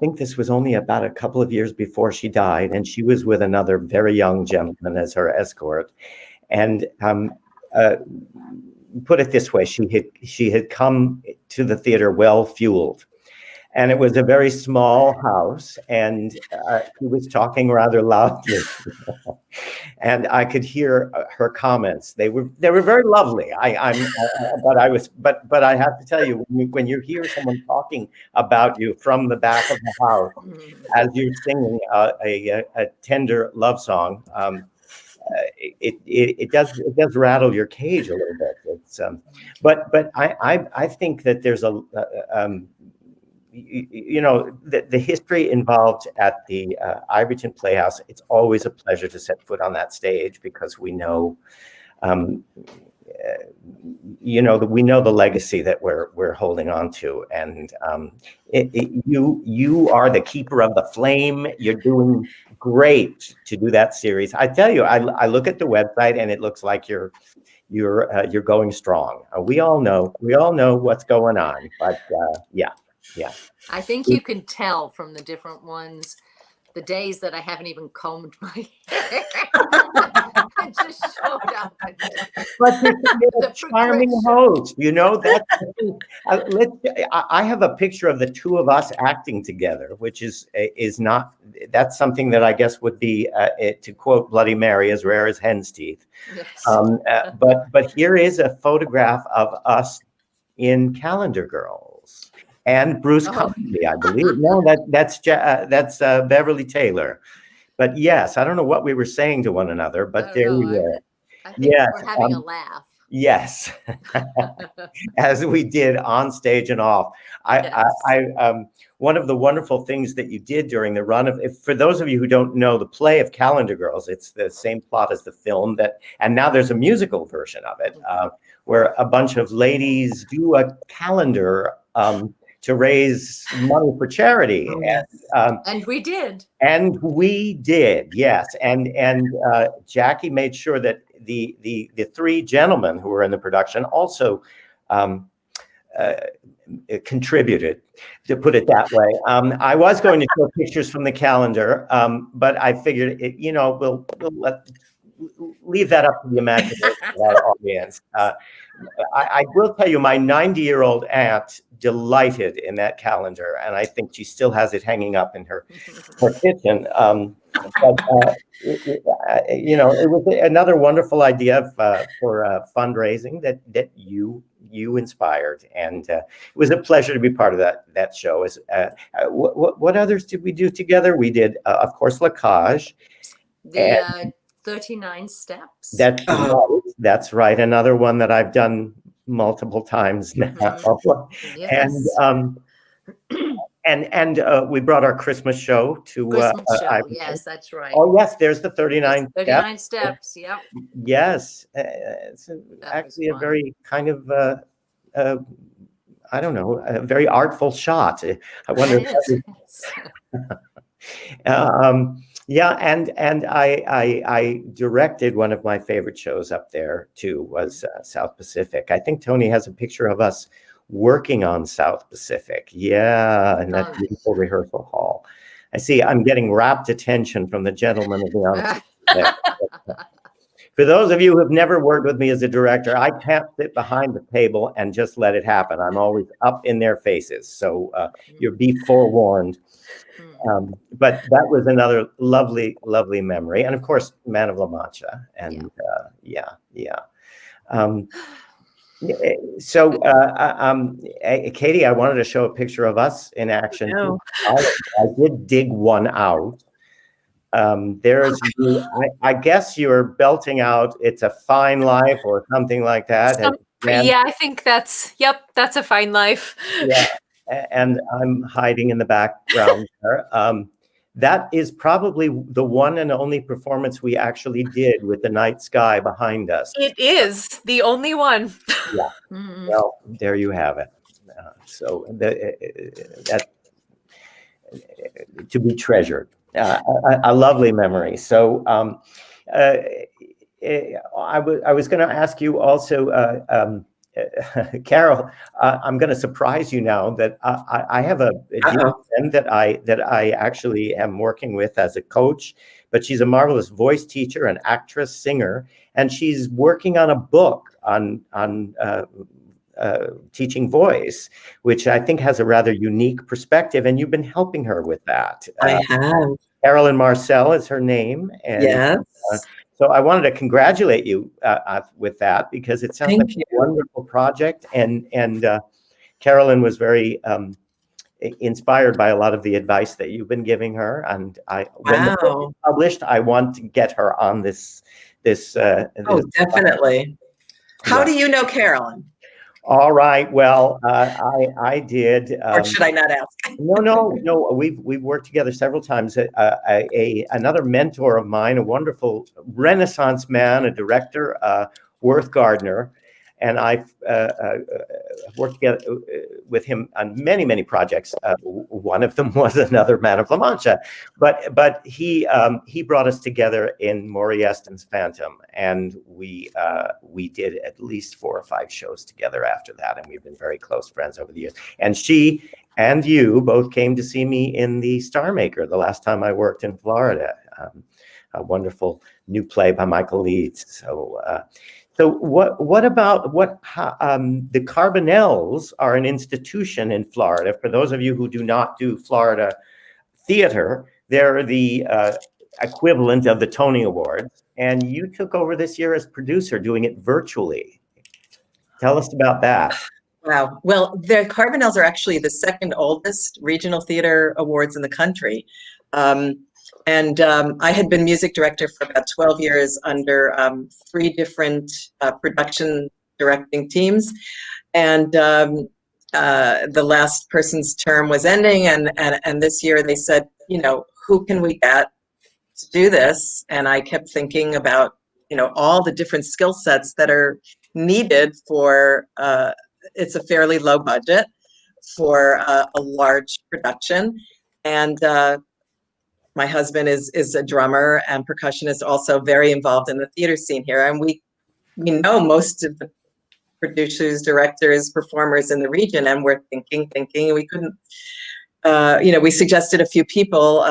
think this was only about a couple of years before she died, and she was with another very young gentleman as her escort. And put it this way, she had come to the theater well fueled. And it was a very small house, and she was talking rather loudly, and I could hear her comments. They were very lovely. But I have to tell you, when you hear someone talking about you from the back of the house as you're singing a tender love song, it does rattle your cage a little bit. It's but I think that there's the history involved at the Iverton Playhouse. It's always a pleasure to set foot on that stage because we know, we know the legacy that we're holding on to, and you are the keeper of the flame. You're doing great to do that series. I tell you, I look at the website and it looks like you're going strong. We all know what's going on, but yeah. I think you can tell from the different ones, the days that I haven't even combed my hair. I just showed up. But you're a charming host, I have a picture of the two of us acting together, which is not. That's something that I guess would be, to quote Bloody Mary, as rare as hen's teeth. Yes. But here is a photograph of us in Calendar Girls. and Bruce Oh. Conley, I believe. No, that's Beverly Taylor. But yes, I don't know what we were saying to one another, I but don't there know. we were. I think Yes, we're having a laugh. yes, as we did on stage and off. One of the wonderful things that you did during the run of, for those of you who don't know the play of Calendar Girls, it's the same plot as the film and now there's a musical version of it, where a bunch of ladies do a calendar to raise money for charity. Oh, yes. And we did. And we did, yes. And Jackie made sure that the three gentlemen who were in the production also contributed, to put it that way. I was going to show pictures from the calendar, but I figured, we'll leave that up to the imagination of our audience. I will tell you, my 90-year-old aunt delighted in that calendar, and I think she still has it hanging up in her kitchen. It was another wonderful idea for fundraising that you inspired, and it was a pleasure to be part of that show. What others did we do together? We did, of course, La Cage. The 39 Steps. That's right. Another one that I've done multiple times now. Yes. And we brought our Christmas show to Christmas show. Yes, that's right. Oh yes, there's the 39 39 steps. Yep. Yes, it's actually a very kind of I don't know, a very artful shot. I wonder. Yeah, and I directed one of my favorite shows up there too, was South Pacific. I think Tony has a picture of us working on South Pacific. Yeah, in that beautiful rehearsal hall. I see I'm getting rapt attention from the gentleman of the audience. For those of you who have never worked with me as a director, I can't sit behind the table and just let it happen. I'm always up in their faces. So you'll be forewarned. But that was another lovely, lovely memory. And of course, Man of La Mancha. And Katie, I wanted to show a picture of us in action. No. I did dig one out. There's you. I guess you're belting out "It's a Fine Life" or something like that. Yeah, I think that's a fine life. Yeah, and I'm hiding in the background there. That is probably the one and only performance we actually did with the night sky behind us. It is the only one. Yeah. Well, there you have it. So that to be treasured. A lovely memory. So I was going to ask you also, Caryl, I'm going to surprise you now that I have a dear friend that I actually am working with as a coach, but she's a marvelous voice teacher, an actress, singer, and she's working on a book on teaching voice, which I think has a rather unique perspective, and you've been helping her with that. I have. Carolyn Marcel is her name. And, yes. So I wanted to congratulate you with that, because it sounds like a wonderful project. And Carolyn was very inspired by a lot of the advice that you've been giving her. And when the book is published, I want to get her on this. Definitely. How do you know Carolyn? All right. Well, I did. Or should I not ask? No. We've worked together several times. Another mentor of mine, a wonderful Renaissance man, a director, Worth Gardner, and I've worked together with him on many, many projects. One of them was another Man of La Mancha, but he brought us together in Maury Eston's Phantom, and we did at least 4 or 5 shows together after that, and we've been very close friends over the years. And she and you both came to see me in the Star Maker the last time I worked in Florida, a wonderful new play by Michael Leeds. So what about the Carbonells are an institution in Florida. For those of you who do not do Florida theater, they're the equivalent of the Tony Awards. And you took over this year as producer, doing it virtually. Tell us about that. Wow. Well, the Carbonells are actually the second oldest regional theater awards in the country. I had been music director for about 12 years under 3 different production directing teams. And the last person's term was ending. And this year they said, you know, who can we get to do this? And I kept thinking about, you know, all the different skill sets that are needed for, it's a fairly low budget for a large production. And my husband is a drummer and percussionist, also very involved in the theater scene here. And we know most of the producers, directors, performers in the region, and we're thinking, we couldn't, you know, we suggested a few people,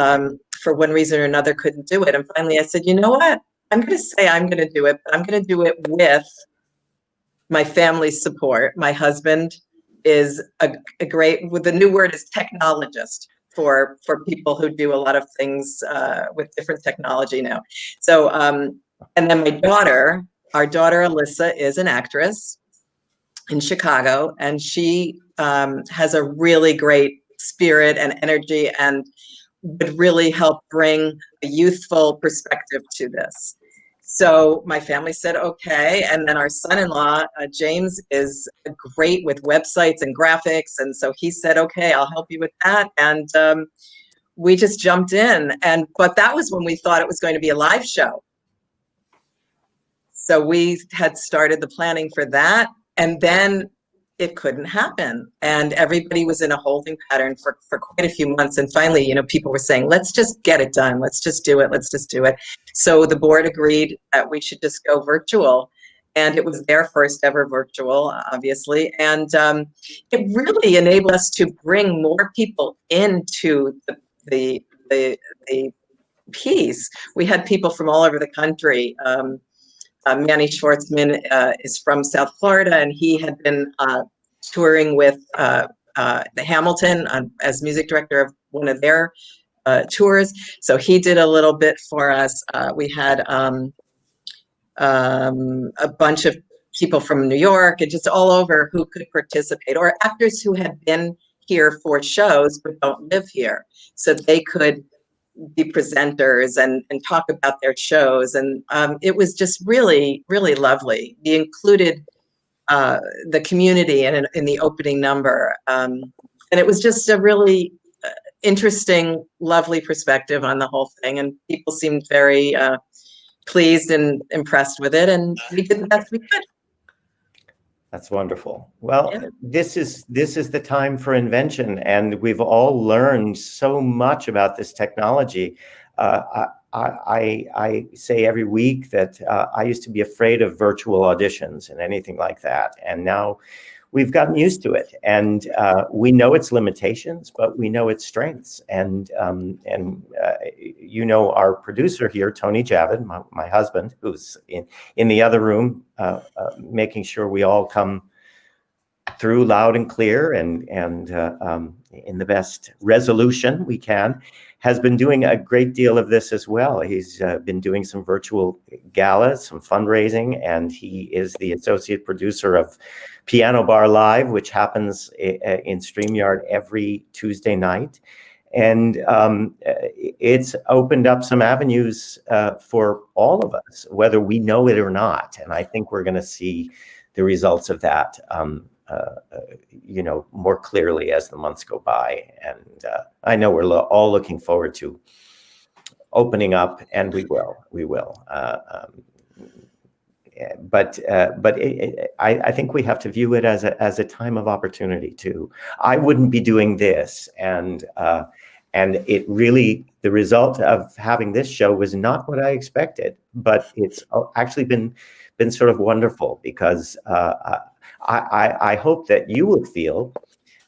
for one reason or another couldn't do it. And finally I said, you know what, I'm going to say I'm going to do it, but I'm going to do it with my family's support. My husband is a great, with the new word is technologist for people who do a lot of things with different technology now. So, and then my daughter, our daughter Alyssa, is an actress in Chicago, and she has a really great spirit and energy and would really help bring a youthful perspective to this. So my family said, okay. And then our son-in-law, James, is great with websites and graphics. And so he said, okay, I'll help you with that. And we just jumped in. But that was when we thought it was going to be a live show. So we had started the planning for that. And then it couldn't happen. And everybody was in a holding pattern for quite a few months. And finally, you know, people were saying, let's just get it done. Let's just do it. Let's just do it. So the board agreed that we should just go virtual. And it was their first ever virtual, obviously. And it really enabled us to bring more people into the piece. We had people from all over the country. Manny Schwartzman is from South Florida, and he had been touring with the Hamilton as music director of one of their tours. So he did a little bit for us. We had a bunch of people from New York and just all over who could participate, or actors who had been here for shows but don't live here, so they could be presenters and talk about their shows. And it was just really, really lovely. We included the community in the opening number. And it was just a really interesting, lovely perspective on the whole thing. And people seemed very pleased and impressed with it. And we did the best we could. That's wonderful. Well, Yeah. this is the time for invention, and we've all learned so much about this technology. I say every week that I used to be afraid of virtual auditions and anything like that, and now we've gotten used to it, and we know its limitations, but we know its strengths. And you know, our producer here, Tony Javid, my husband, who's in the other room, making sure we all come through loud and clear and in the best resolution we can, has been doing a great deal of this as well. He's been doing some virtual galas, some fundraising, and he is the associate producer of Piano Bar Live, which happens in StreamYard every Tuesday night. And it's opened up some avenues for all of us, whether we know it or not. And I think we're going to see the results of that you know, more clearly as the months go by. And I know we're all looking forward to opening up, and we will. But I think we have to view it as a time of opportunity too. I wouldn't be doing this, and it really, the result of having this show was not what I expected, but it's actually been sort of wonderful, because I hope that you will feel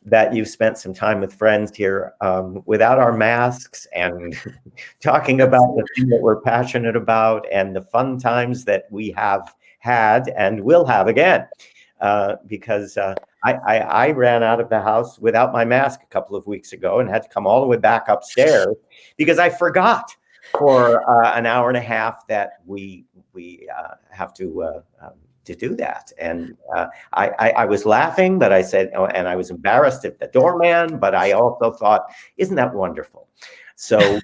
that you've spent some time with friends here without our masks and talking about the thing that we're passionate about and the fun times that we have had and will have again. Because I ran out of the house without my mask a couple of weeks ago and had to come all the way back upstairs because I forgot for an hour and a half that we have to to do that. And I was laughing, but I said, oh, and I was embarrassed at the doorman, but I also thought, isn't that wonderful? So,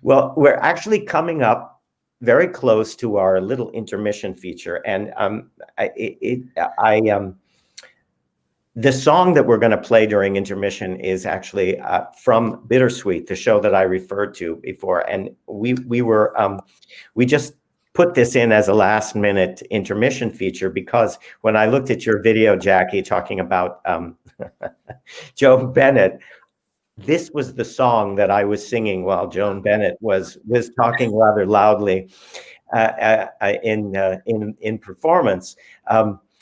well, we're actually coming up very close to our little intermission feature. And the song that we're going to play during intermission is actually from Bittersweet, the show that I referred to before. And we just put this in as a last minute intermission feature because when I looked at your video, Jackie, talking about Joan Bennett, this was the song that I was singing while Joan Bennett was talking rather loudly in performance.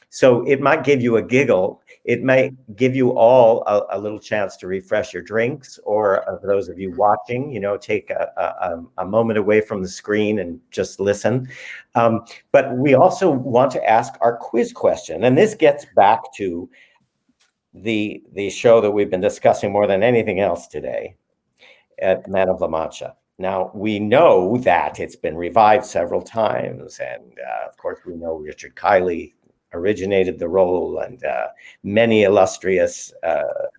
So it might give you a giggle. It may give you all a little chance to refresh your drinks, or for those of you watching, you know, take a moment away from the screen and just listen. But we also want to ask our quiz question, and this gets back to the show that we've been discussing more than anything else today, at Man of La Mancha. Now, we know that it's been revived several times, and of course, we know Richard Kiley originated the role, and many illustrious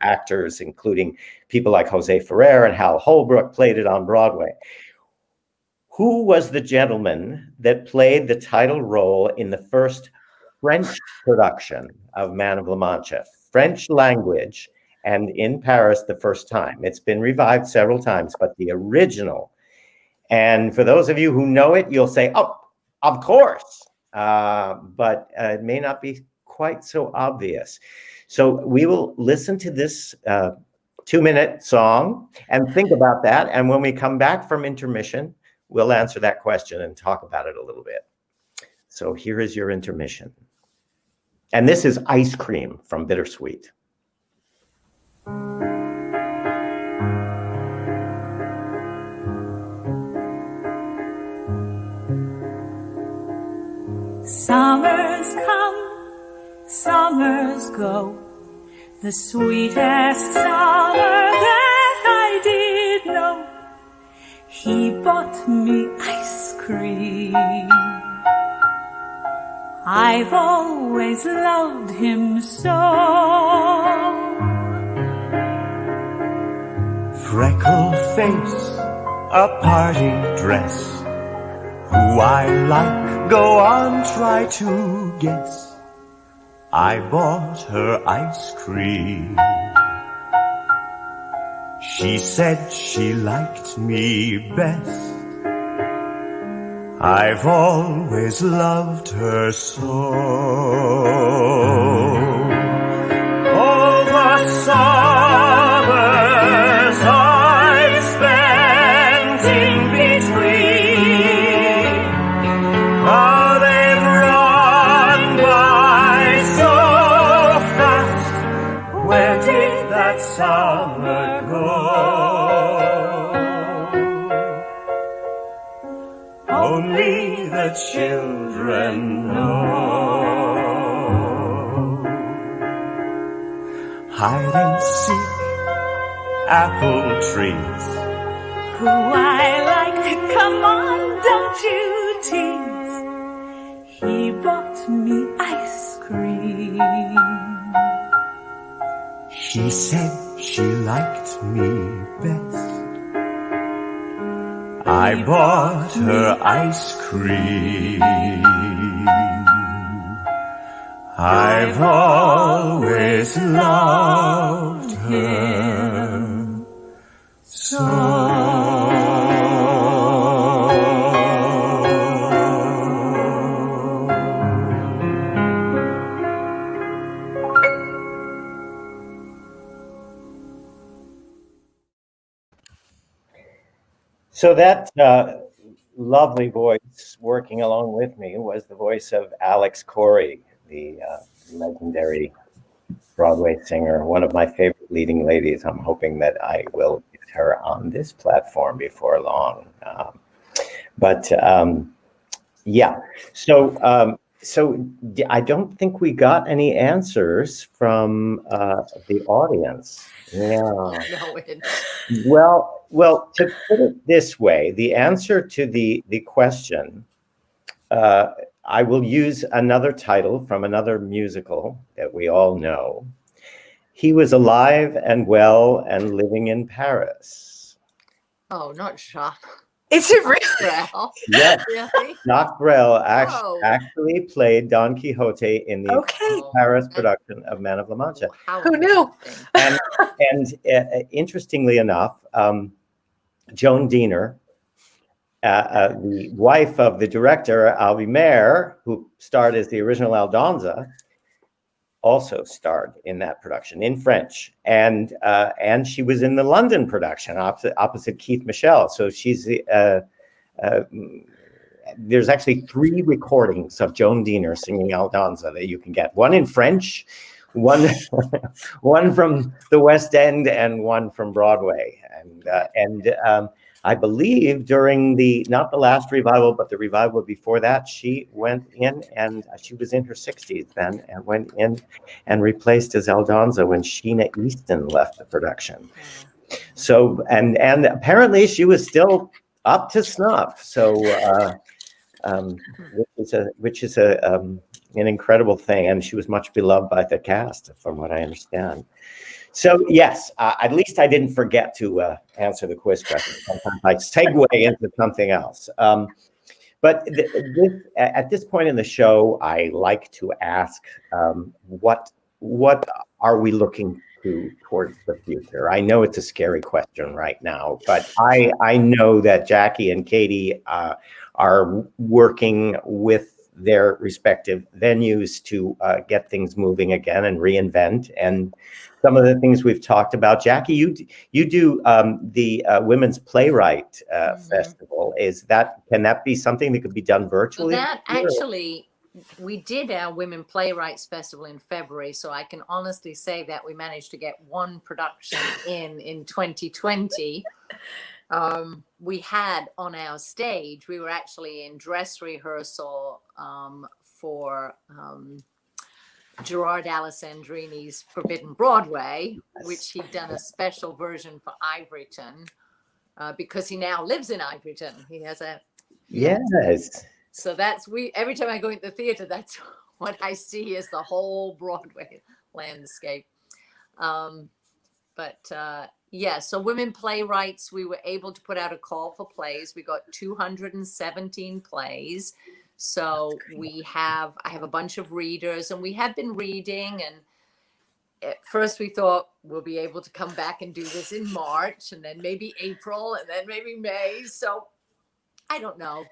actors, including people like Jose Ferrer and Hal Holbrook, played it on Broadway. Who was the gentleman that played the title role in the first French production of Man of La Mancha? French language, and in Paris the first time. It's been revived several times, but the original. And for those of you who know it, you'll say, oh, of course. But it may not be quite so obvious. So we will listen to this 2-minute song and think about that. And when we come back from intermission, we'll answer that question and talk about it a little bit. So here is your intermission. And this is Ice Cream from Bittersweet. Summers come, summers go, the sweetest summer that I did know. He bought me ice cream. I've always loved him so. Freckled face, a party dress. Who I like, go on, try to guess. I bought her ice cream. She said she liked me best. I've always loved her so. All the summers I've spent in between, how they've run by so fast. Where did that summer go? Only the children know. Hide and seek, apple trees. Who I like, come on, don't you tease. He bought me ice cream. She said she liked me best. I bought her ice cream. I've always loved her so. So that lovely voice working along with me was the voice of Alex Corey, the legendary Broadway singer, one of my favorite leading ladies. I'm hoping that I will get her on this platform before long. Yeah, so I don't think we got any answers from the audience. Yeah. No, it, Well, to put it this way, the answer to the question I will use another title from another musical that we all know. He was alive and well and living in Paris. Oh, not Jacques Is it real? Brel. Yes, Really? Jacques Brel Oh. actually played Don Quixote in the Okay. Paris that- production of Man of La Mancha. How Who knew? interesting. And interestingly enough, Joan Diener, the wife of the director, Alby Mayer, who starred as the original Aldonza, also starred in that production in French. And she was in the London production opposite Keith Michel. So she's there's actually 3 recordings of Joan Diener singing Aldonza that you can get. One in French, one from the West End, and one from Broadway. And I believe during not the last revival, but the revival before that, she went in, and she was in her 60s then, and went in and replaced as Aldonza when Sheena Easton left the production. So, and apparently she was still up to snuff. So, which is an incredible thing, and she was much beloved by the cast, from what I understand. So yes, at least I didn't forget to answer the quiz question. Sometimes I segue into something else. But at this point in the show, I like to ask, what are we looking towards the future? I know it's a scary question right now, but I know that Jackie and Katie are working with their respective venues to get things moving again and reinvent. And some of the things we've talked about, Jackie, you do the Women's Playwright Festival. Can that be something that could be done virtually? That actually, we did our Women Playwrights Festival in February, so I can honestly say that we managed to get one production in 2020. We had on our stage, we were actually in dress rehearsal for Gerard Alessandrini's Forbidden Broadway, which he'd done a special version for Ivoryton because he now lives in Ivoryton. He has a Yes. So every time I go into the theater, that's what I see is the whole Broadway landscape. So Women Playwrights, we were able to put out a call for plays. We got 217 plays. So I have a bunch of readers, and we have been reading. And at first we thought we'll be able to come back and do this in March, and then maybe April, and then maybe May. So I don't know.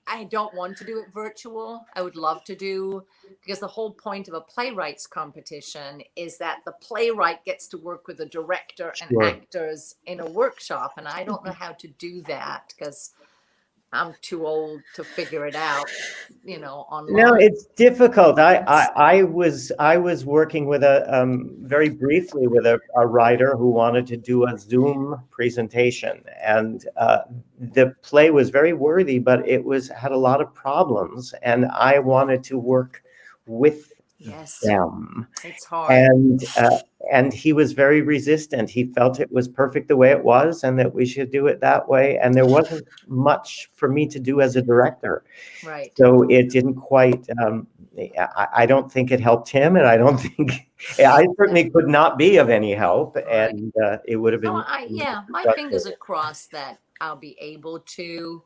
I don't want to do it virtual. I would love to because the whole point of a playwrights competition is that the playwright gets to work with the director and actors in a workshop. And I don't know how to do that because I'm too old to figure it out, online. No, it's difficult. I was working with very briefly with a writer who wanted to do a Zoom presentation, and the play was very worthy, but it had a lot of problems, and I wanted to work with them. It's hard. And he was very resistant. He felt it was perfect the way it was, and that we should do it that way. And there wasn't much for me to do as a director. Right. So it didn't quite. I don't think it helped him, and I don't think I certainly could not be of any help. Right. And it would have been. My fingers are crossed that I'll be able to.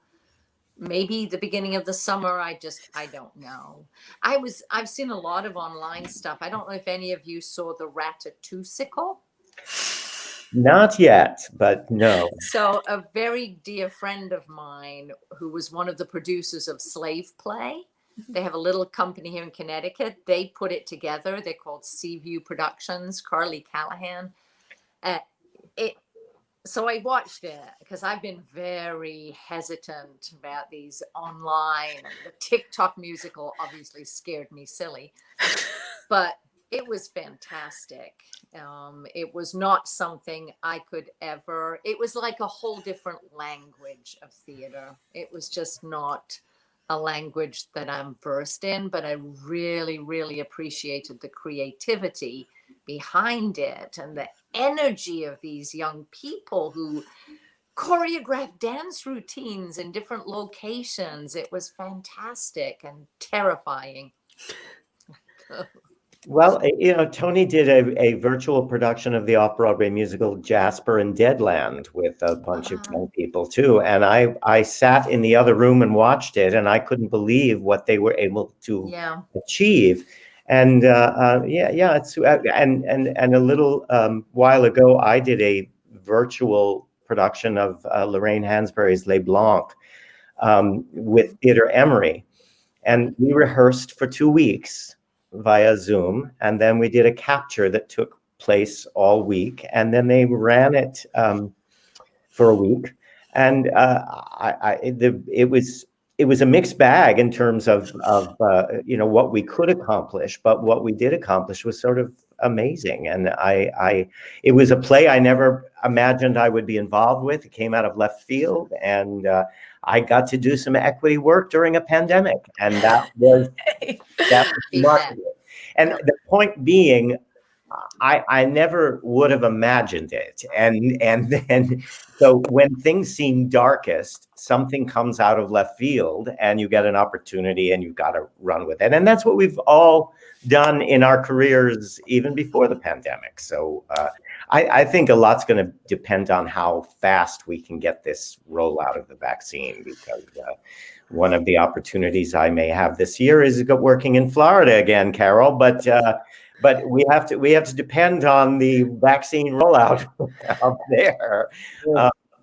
Maybe the beginning of the summer. I don't know. I've seen a lot of online stuff. I don't know if any of you saw the Ratatouille. Not yet, but no. So a very dear friend of mine who was one of the producers of Slave Play, they have a little company here in Connecticut. They put it together. They're called Seaview Productions, Carly Callahan. So I watched it because I've been very hesitant about these online. The TikTok musical obviously scared me silly, but it was fantastic. It was not something I could ever. It was like a whole different language of theater. It was just not a language that I'm versed in, but I really, really appreciated the creativity behind it and the energy of these young people who choreographed dance routines in different locations. It was fantastic and terrifying. Well, Tony did a virtual production of the off-Broadway musical Jasper and Deadland with a bunch of young people too. And I sat in the other room and watched it, and I couldn't believe what they were able to achieve. And it's and a little while ago, I did a virtual production of Lorraine Hansberry's Les Blancs with Theatre Emery, and we rehearsed for 2 weeks via Zoom, and then we did a capture that took place all week, and then they ran it for a week, and it was a mixed bag in terms of what we could accomplish, but what we did accomplish was sort of amazing. And it was a play I never imagined I would be involved with. It came out of left field, and I got to do some equity work during a pandemic, and that was remarkable. And the point being, I never would have imagined it. And then, so when things seem darkest, something comes out of left field and you get an opportunity and you've got to run with it. And that's what we've all done in our careers, even before the pandemic. So I think a lot's going to depend on how fast we can get this rollout of the vaccine, because one of the opportunities I may have this year is working in Florida again, Caryl, but we have to depend on the vaccine rollout out there,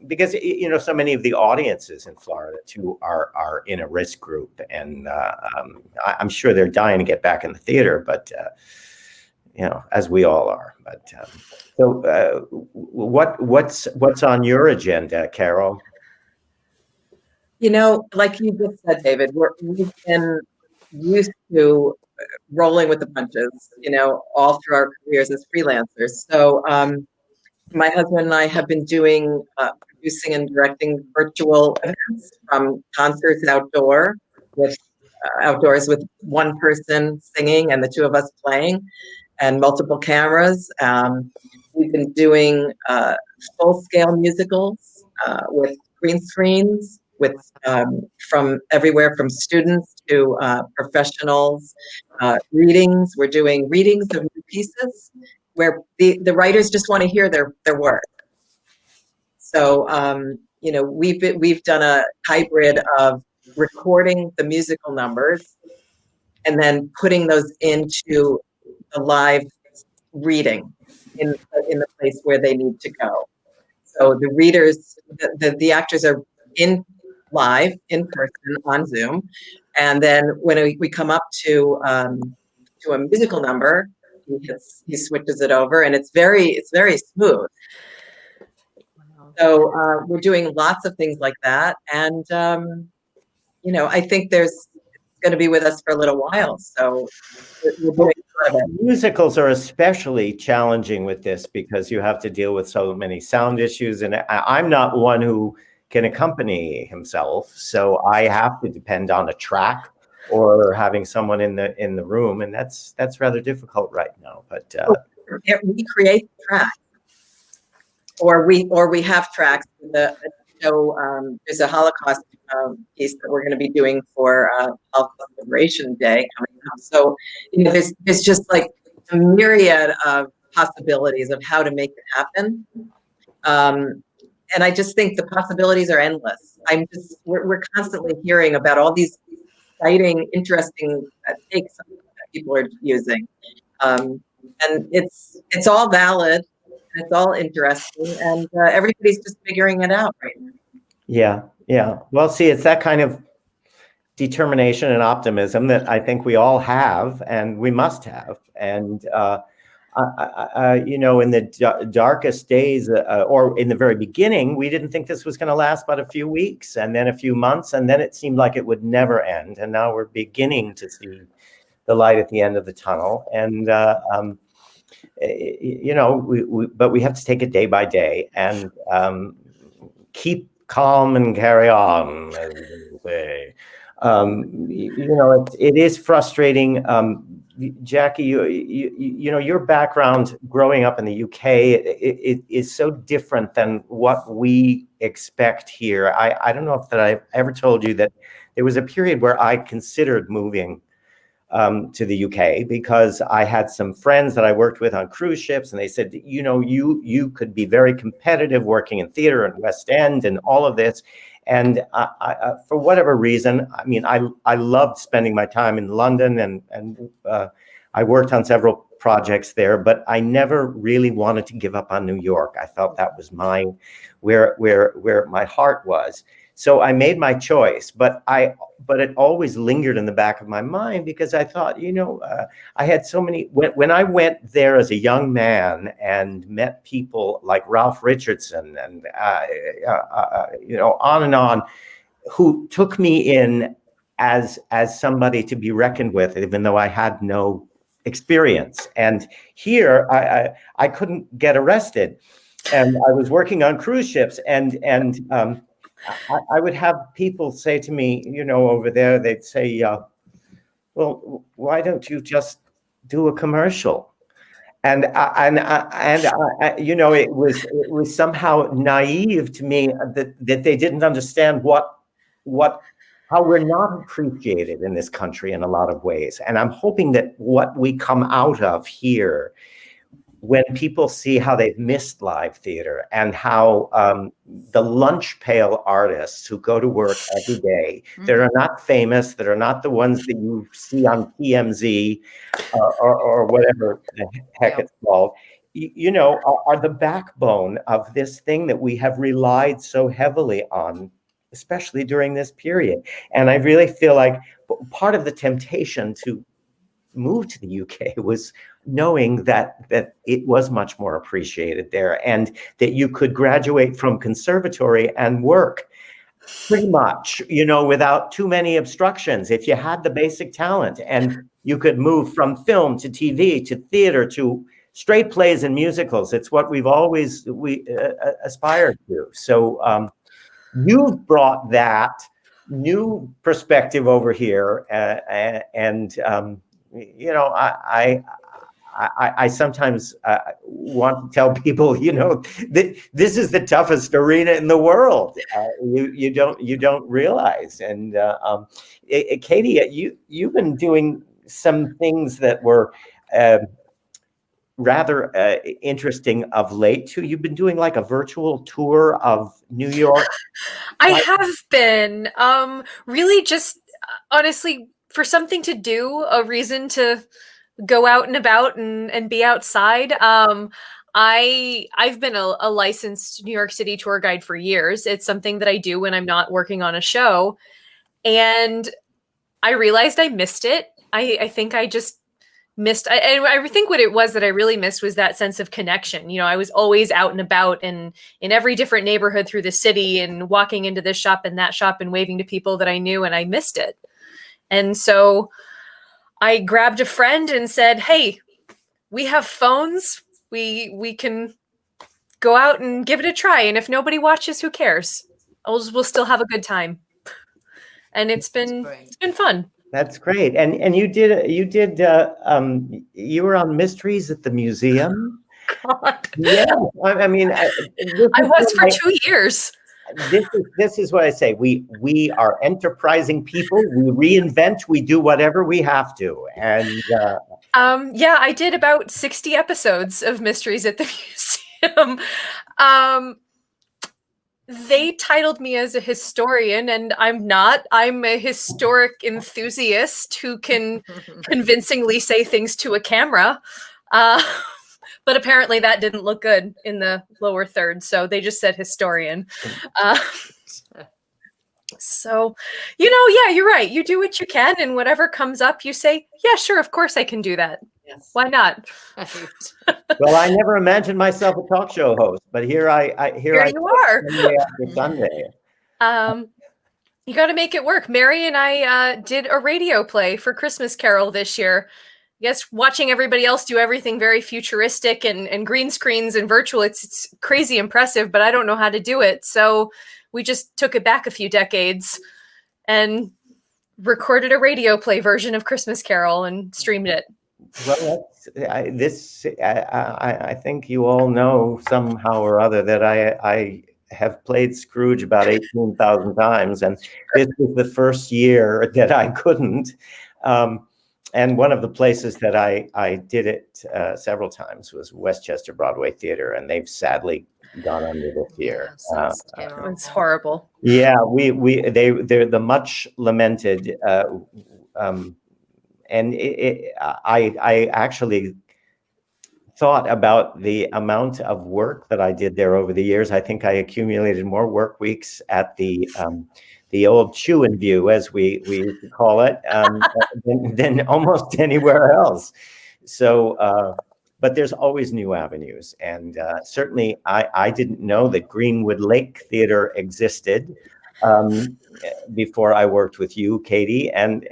because so many of the audiences in Florida too are in a risk group, and I'm sure they're dying to get back in the theater, but as we all are. But so what's on your agenda, Caryl? Like you just said, David, we've been used to rolling with the punches, all through our careers as freelancers. So my husband and I have been doing producing and directing virtual events, from concerts outdoors with one person singing and the two of us playing, and multiple cameras. We've been doing full-scale musicals with green screens, with from everywhere from students to professionals. Readings. We're doing readings of new pieces where the writers just want to hear their work. So we've done a hybrid of recording the musical numbers and then putting those into the live reading in the place where they need to go. So the readers, the actors are live in person on Zoom, and then when we come up to a musical number, he switches it over, and it's very smooth. So we're doing lots of things like that, and I think there's going to be with us for a little while. So we're doing a lot of it. Musicals are especially challenging with this because you have to deal with so many sound issues, and I'm not one who can accompany himself, so I have to depend on a track or having someone in the room, and that's rather difficult right now. But we create tracks, or we have tracks. There's a Holocaust piece that we're going to be doing for Holocaust Liberation Day coming up. So there's just like a myriad of possibilities of how to make it happen. And I just think the possibilities are endless. We're constantly hearing about all these exciting, interesting takes that people are using, and it's all valid, and it's all interesting, and everybody's just figuring it out right now. Yeah. Well, see, it's that kind of determination and optimism that I think we all have, and we must have, and in the darkest days, or in the very beginning, we didn't think this was going to last but a few weeks, and then a few months, and then it seemed like it would never end. And now we're beginning to see the light at the end of the tunnel. And but we have to take it day by day and keep calm and carry on, as they say. It is frustrating. Jackie, you know, your background growing up in the UK, it is so different than what we expect here. I don't know if that I've ever told you that there was a period where I considered moving to the UK because I had some friends that I worked with on cruise ships, and they said, you know, you could be very competitive working in theater and West End and all of this. And for whatever reason, I mean, I loved spending my time in London, and I worked on several projects there, but I never really wanted to give up on New York. I felt that was mine, where my heart was. So I made my choice, but it always lingered in the back of my mind because I thought, you know, I had so many, when I went there as a young man and met people like Ralph Richardson and, you know, on and on, who took me in as somebody to be reckoned with, even though I had no experience. And here I couldn't get arrested. And I was working on cruise ships, and I would have people say to me, you know, over there, they'd say, well, why don't you just do a commercial? And you know, it was somehow naive to me that they didn't understand how we're not appreciated in this country in a lot of ways. And I'm hoping that what we come out of here, when people see how they've missed live theater and how the lunch pail artists who go to work every day, that are not famous, that are not the ones that you see on TMZ or whatever the heck it's called, you know, are the backbone of this thing that we have relied so heavily on, especially during this period. And I really feel like part of the temptation to move to the UK was knowing that it was much more appreciated there, and that you could graduate from conservatory and work pretty much, you know, without too many obstructions if you had the basic talent, and you could move from film to TV to theater to straight plays and musicals. It's what we've always aspired to. So you've brought that new perspective over here, and you know, I sometimes want to tell people, you know, that this is the toughest arena in the world. You don't realize. And Katie, you've been doing some things that were rather interesting of late too. You've been doing like a virtual tour of New York. I have been really just honestly for something to do, a reason to go out and about and be outside. I've been a licensed New York City tour guide for years. It's something that I do when I'm not working on a show. And I realized I missed it. I think I just missed, I think what it was that I really missed was that sense of connection. You know, I was always out and about and in every different neighborhood through the city and walking into this shop and that shop and waving to people that I knew, and I missed it. And so I grabbed a friend and said, hey, we have phones. We can go out and give it a try. And if nobody watches, who cares? We'll still have a good time. And it's been fun. That's great. And you were on Mysteries at the Museum. God. Yeah. I mean, I was for 2 years. This is what I say. We are enterprising people. We reinvent. We do whatever we have to. And yeah, I did about 60 episodes of Mysteries at the Museum. They titled me as a historian, and I'm not. I'm a historic enthusiast who can convincingly say things to a camera. But apparently that didn't look good in the lower third, so they just said historian. So, you know, yeah, you're right. You do what you can, and whatever comes up, you say, yeah, sure, of course I can do that. Yes. Why not? well, I never imagined myself a talk show host, but here you are. Sunday after Sunday. You got to make it work. Mary and I did a radio play for Christmas Carol this year. Yes, watching everybody else do everything very futuristic and green screens and virtual, it's crazy impressive, but I don't know how to do it. So we just took it back a few decades and recorded a radio play version of Christmas Carol and streamed it. Well, I think you all know somehow or other that I have played Scrooge about 18,000 times, and this was the first year that I couldn't. And one of the places that I did it several times was Westchester Broadway Theater, and they've sadly gone under this year. Yes, that's terrible. It's horrible. Yeah, they're the much lamented. And I actually thought about the amount of work that I did there over the years. I think I accumulated more work weeks at the old Chew and View, as we call it, than almost anywhere else. So, but there's always new avenues, and certainly I didn't know that Greenwood Lake Theater existed before I worked with you, Katie, and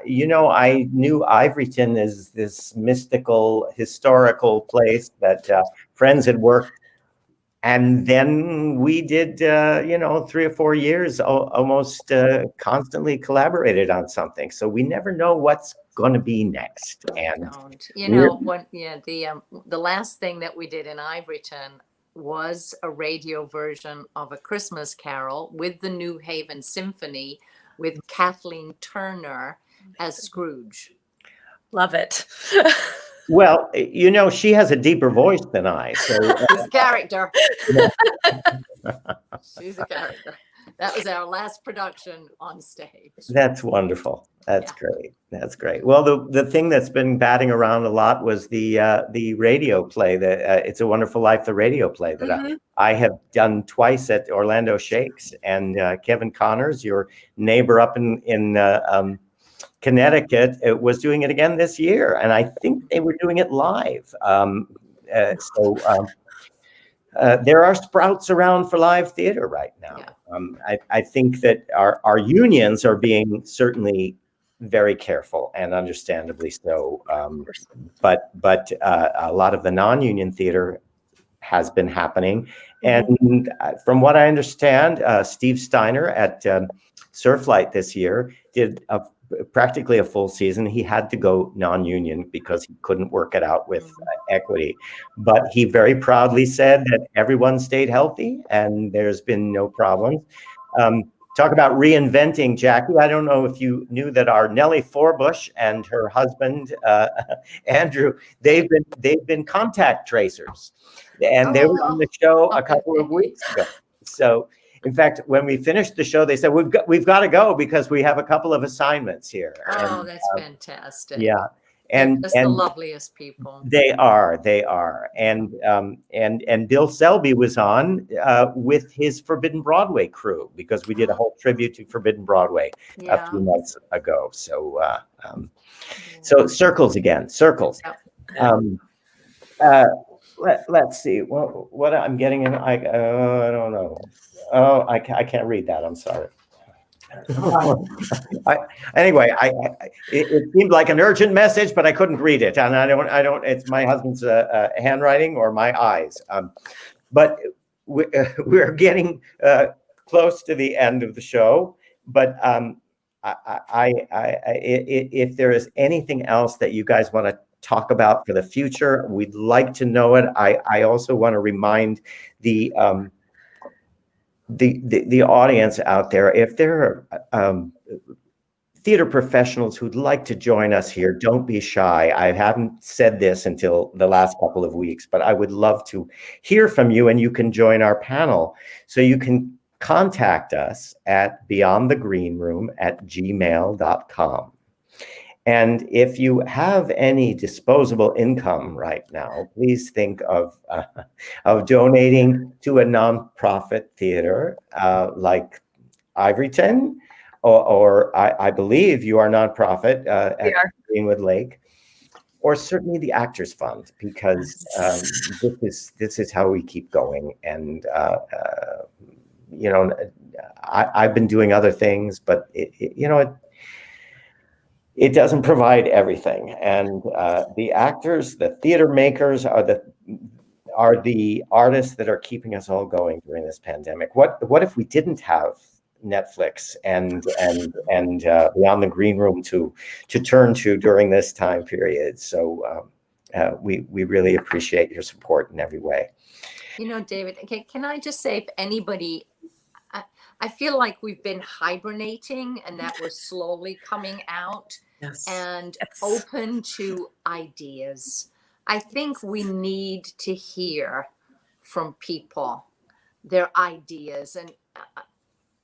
you know, I knew Ivoryton as this mystical, historical place that friends had worked, and then we did, you know, 3 or 4 years almost constantly collaborated on something. So we never know what's going to be next. And you know what? Yeah, the last thing that we did in Ivoryton was a radio version of A Christmas Carol with the New Haven Symphony with Kathleen Turner as Scrooge. Love it. Well, you know, she has a deeper voice than I. So she's a character. She's a character. That was our last production on stage. That's wonderful. That's great. That's great. Well, the thing that's been batting around a lot was the radio play, It's a Wonderful Life, the radio play that I have done twice at Orlando Shakes, and Kevin Connors, your neighbor up in Connecticut, was doing it again this year, and I think they were doing it live. There are sprouts around for live theater right now. Yeah. I think that our unions are being certainly very careful, and understandably so. But a lot of the non-union theater has been happening. And from what I understand, Steve Steiner at Surflight this year did practically a full season. He had to go non-union because he couldn't work it out with equity. But he very proudly said that everyone stayed healthy and there's been no problems. Talk about reinventing, Jackie. I don't know if you knew that our Nellie Forbush and her husband, Andrew, they've been contact tracers. And they were on the show a couple of weeks ago. So, in fact, when we finished the show, they said, we've got to go because we have a couple of assignments here. Oh, and, that's fantastic. Yeah. And the loveliest people. They are. And Bill Selby was on with his Forbidden Broadway crew, because we did a whole tribute to Forbidden Broadway a few months ago. So so circles again, circles. Yep. Let's see what I'm getting in. I don't know. Oh, I can't read that. I'm sorry. Anyway, it seemed like an urgent message, but I couldn't read it, and I don't. It's my husband's handwriting or my eyes. But we're getting close to the end of the show. But if there is anything else that you guys want to talk about for the future, we'd like to know it. I also want to remind the audience out there, if there are theater professionals who'd like to join us here, don't be shy. I haven't said this until the last couple of weeks, but I would love to hear from you, and you can join our panel. So you can contact us at beyondthegreenroom@gmail.com. And if you have any disposable income right now, please think of donating to a nonprofit theater like Ivoryton, or I believe you are nonprofit at Greenwood Lake, or certainly the Actors Fund, because this is how we keep going. And you know, I've been doing other things, but it doesn't provide everything, and the actors, the theater makers are the artists that are keeping us all going during this pandemic. What if we didn't have Netflix and Beyond the Green Room to turn to during this time period. So we really appreciate your support in every way. You know, David, can I just say, if anybody, I feel like we've been hibernating and that we're slowly coming out and open to ideas. I think we need to hear from people, their ideas, and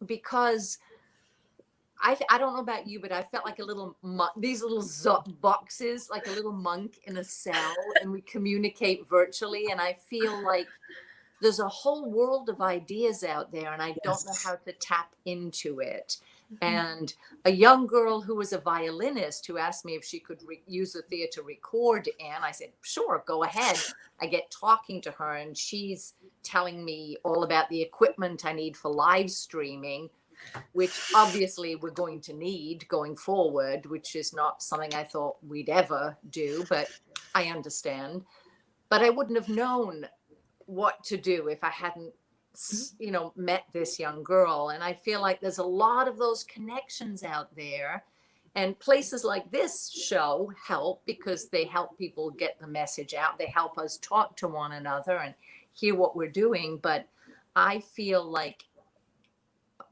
because I don't know about you, but I felt like a little these little boxes, like a little monk in a cell, and we communicate virtually. And I feel like there's a whole world of ideas out there, and I don't know how to tap into it. And a young girl who was a violinist who asked me if she could use the theater to record in, I said, sure, go ahead. I get talking to her, and she's telling me all about the equipment I need for live streaming, which obviously we're going to need going forward, which is not something I thought we'd ever do, but I understand. But I wouldn't have known what to do if I hadn't, you know, met this young girl. And I feel like there's a lot of those connections out there, and places like this show help because they help people get the message out. They help us talk to one another and hear what we're doing. But I feel like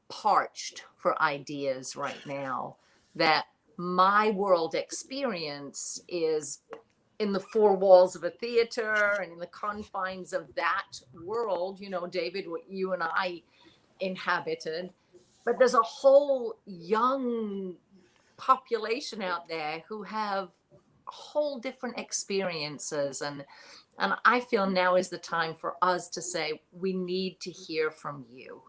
parched for ideas right now, that my world experience is in the four walls of a theater and in the confines of that world, you know, David, what you and I inhabited. But there's a whole young population out there who have whole different experiences. And I feel now is the time for us to say, we need to hear from you.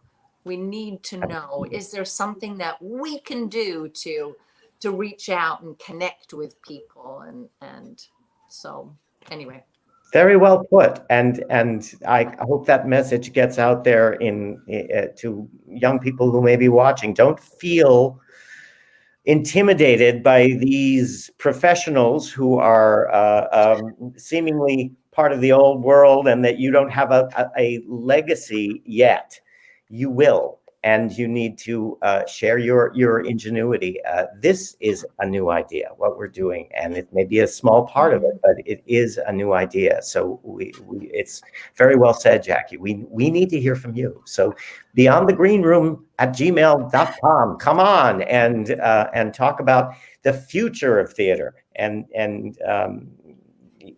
We need to know, is there something that we can do to reach out and connect with people? And so anyway. Very well put. And I hope that message gets out there to young people who may be watching. Don't feel intimidated by these professionals who are seemingly part of the old world, and that you don't have a legacy yet. You will, and you need to share your ingenuity. This is a new idea, what we're doing, and it may be a small part of it, but it is a new idea. So it's very well said, Jackie. We need to hear from you. So beyondthegreenroom@gmail.com. Come on and talk about the future of theater. And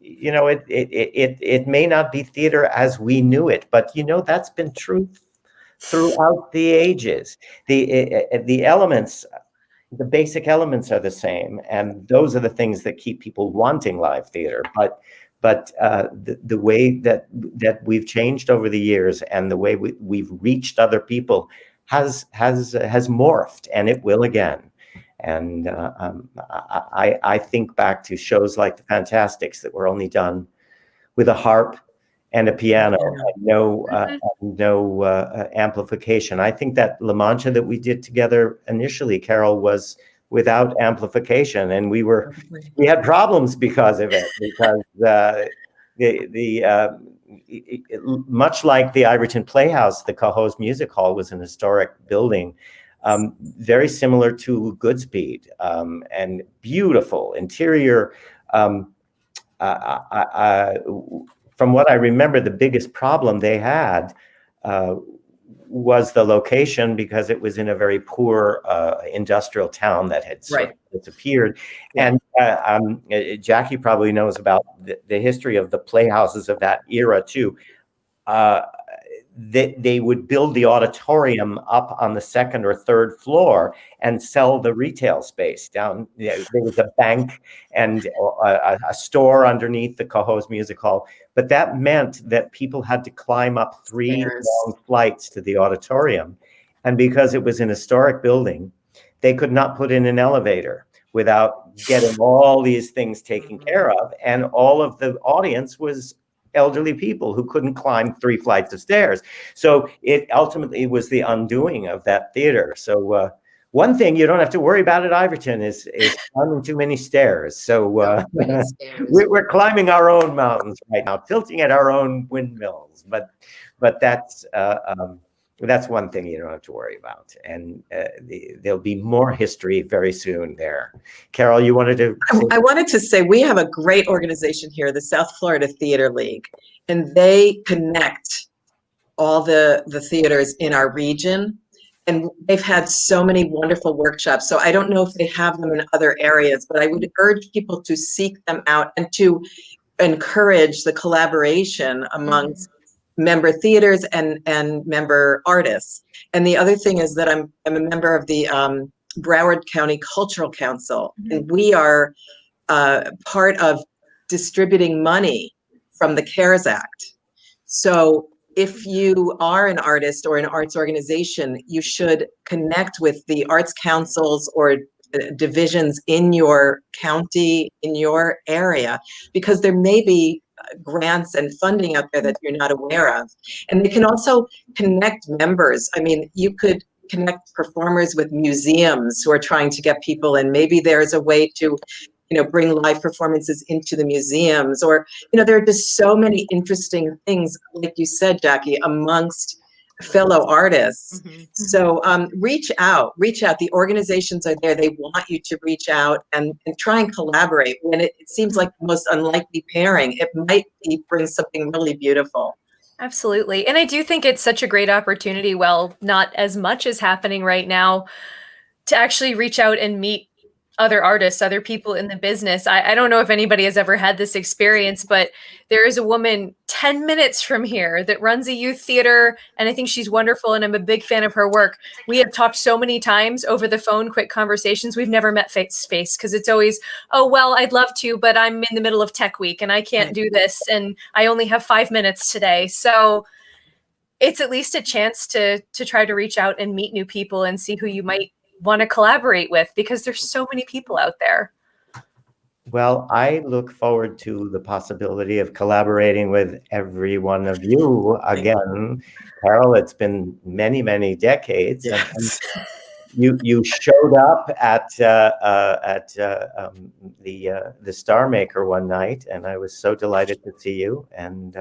you know, it may not be theater as we knew it, but you know, that's been true throughout the ages. The elements, the basic elements are the same, and those are the things that keep people wanting live theater. But the way that we've changed over the years, and the way we've reached other people has morphed, and it will again. And I think back to shows like the Fantastics that were only done with a harp and a piano, no amplification. I think that La Mancha that we did together initially, Caryl, was without amplification, and we had problems because of it. Because much like the Iverton Playhouse, the Cohoes Music Hall was an historic building, very similar to Goodspeed, and beautiful interior. From what I remember, the biggest problem they had was the location, because it was in a very poor industrial town that had sort of disappeared. And Jackie probably knows about the history of the playhouses of that era too. They would build the auditorium up on the second or third floor and sell the retail space down. There was a bank and a store underneath the Cohoes Music Hall. But that meant that people had to climb up three long flights to the auditorium. And because it was an historic building, they could not put in an elevator without getting all these things taken care of. And all of the audience was elderly people who couldn't climb 3 flights of stairs. So it ultimately was the undoing of that theater. So one thing you don't have to worry about at Iverton is climbing too many stairs. So we're climbing our own mountains right now, tilting at our own windmills. But that's that's one thing you don't have to worry about. And there'll be more history very soon there. Caryl, you wanted to say? I wanted to say we have a great organization here, the South Florida Theater League, and they connect all the theaters in our region. And they've had so many wonderful workshops. So I don't know if they have them in other areas, but I would urge people to seek them out and to encourage the collaboration amongst member theaters and member artists. And the other thing is that I'm a member of the Broward County Cultural Council, and we are part of distributing money from the CARES Act. So if you are an artist or an arts organization, you should connect with the arts councils or divisions in your county, in your area, because there may be grants and funding out there that you're not aware of. And they can also connect members. I mean, you could connect performers with museums who are trying to get people in. Maybe there's a way to bring live performances into the museums, or, there are just so many interesting things, like you said, Jackie, amongst fellow artists. So reach out. The organizations are there. They want you to reach out and try and collaborate. When it seems like the most unlikely pairing, it might bring something really beautiful. Absolutely. And I do think it's such a great opportunity, well, not as much as happening right now, to actually reach out and meet other artists, other people in the business. I don't know if anybody has ever had this experience, but there is a woman 10 minutes from here that runs a youth theater, and I think she's wonderful, and I'm a big fan of her work. We have talked so many times over the phone, quick conversations. We've never met face to face because it's always, oh, well, I'd love to, but I'm in the middle of tech week and I can't do this, and I only have 5 minutes today. So it's at least a chance to try to reach out and meet new people and see who you might want to collaborate with, because there's so many people out there. Well, I look forward to the possibility of collaborating with every one of you again. Caryl, it's been many, many decades. Yes. And you showed up at the Star Maker one night, and I was so delighted to see you. And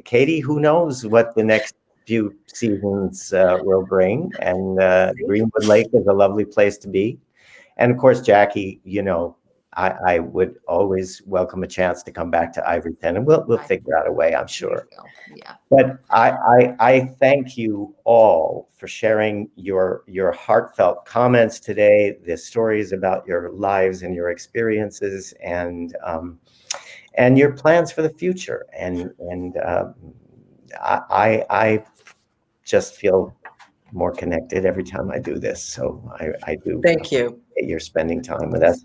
Katie, who knows what the next few seasons will bring, and Greenwood Lake is a lovely place to be. And of course, Jackie, I would always welcome a chance to come back to Ivoryton, and we'll figure out a way, I'm sure. Yeah. But I thank you all for sharing your heartfelt comments today, the stories about your lives and your experiences, and your plans for the future. And I just feel more connected every time I do this. So I do. Thank you. You're spending time with us.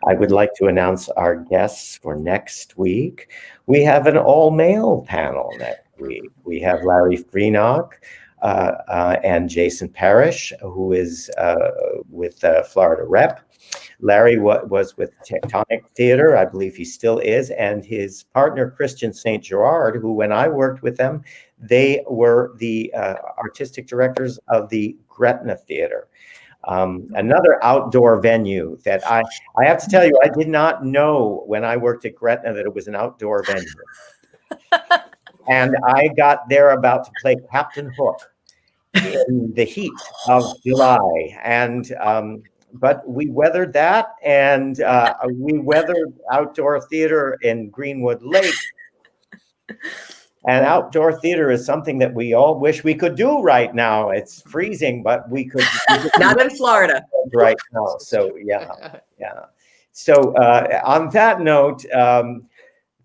I would like to announce our guests for next week. We have an all-male panel next week. We have Larry Freenock and Jason Parrish, who is with Florida Rep. Larry was with Tectonic Theater, I believe he still is, and his partner, Christian St. Gerard, who, when I worked with them, they were the artistic directors of the Gretna Theater, another outdoor venue that I have to tell you, I did not know when I worked at Gretna that it was an outdoor venue. And I got there about to play Captain Hook in the heat of July, and but we weathered that, and we weathered outdoor theater in Greenwood Lake. And outdoor theater is something that we all wish we could do right now. It's freezing, but we could Not in Florida right now. So yeah. So on that note,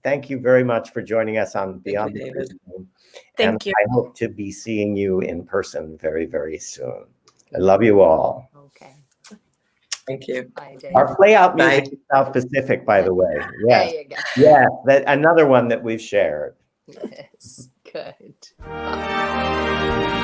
thank you very much for joining us on Beyond the Curtain. Thank you. I hope to be seeing you in person very, very soon. I love you all. Okay. Thank you. Bye, Dave. Our play out music is South Pacific, by the way. Yes. There you go. Yeah, another one that we've shared. Yes. Good. Bye.